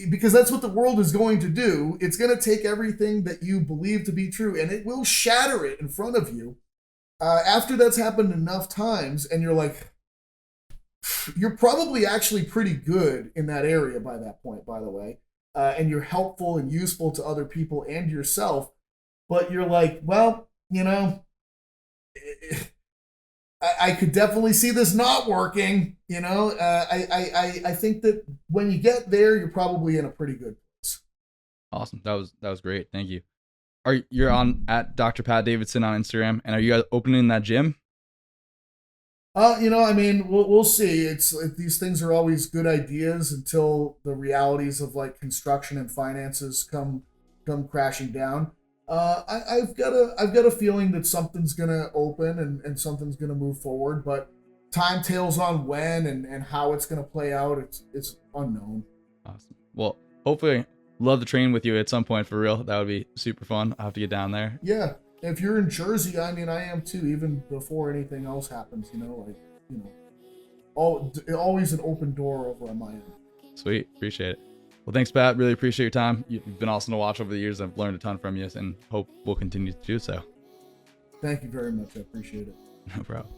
because that's what the world is going to do, it's going to take everything that you believe to be true and it will shatter it in front of you. After that's happened enough times, and you're like, you're probably actually pretty good in that area by that point, by the way, and you're helpful and useful to other people and yourself, but you're like, well, I could definitely see this not working. I think that when you get there, you're probably in a pretty good place. Awesome. That was great. Thank you. You're on at Dr. Pat Davidson on Instagram, and are you guys opening that gym? We'll see. It's these things are always good ideas until the realities of like construction and finances come crashing down. I've got a feeling that something's gonna open and something's gonna move forward, but timetails on when and how it's gonna play out, it's unknown. Awesome. Well, hopefully, love to train with you at some point for real. That would be super fun. I'll have to get down there. Yeah, if you're in Jersey, I am too. Even before anything else happens, always an open door over on my end. Sweet, appreciate it. Well, thanks, Pat. Really appreciate your time. You've been awesome to watch over the years. I've learned a ton from you, and hope we'll continue to do so. Thank you very much. I appreciate it. No problem.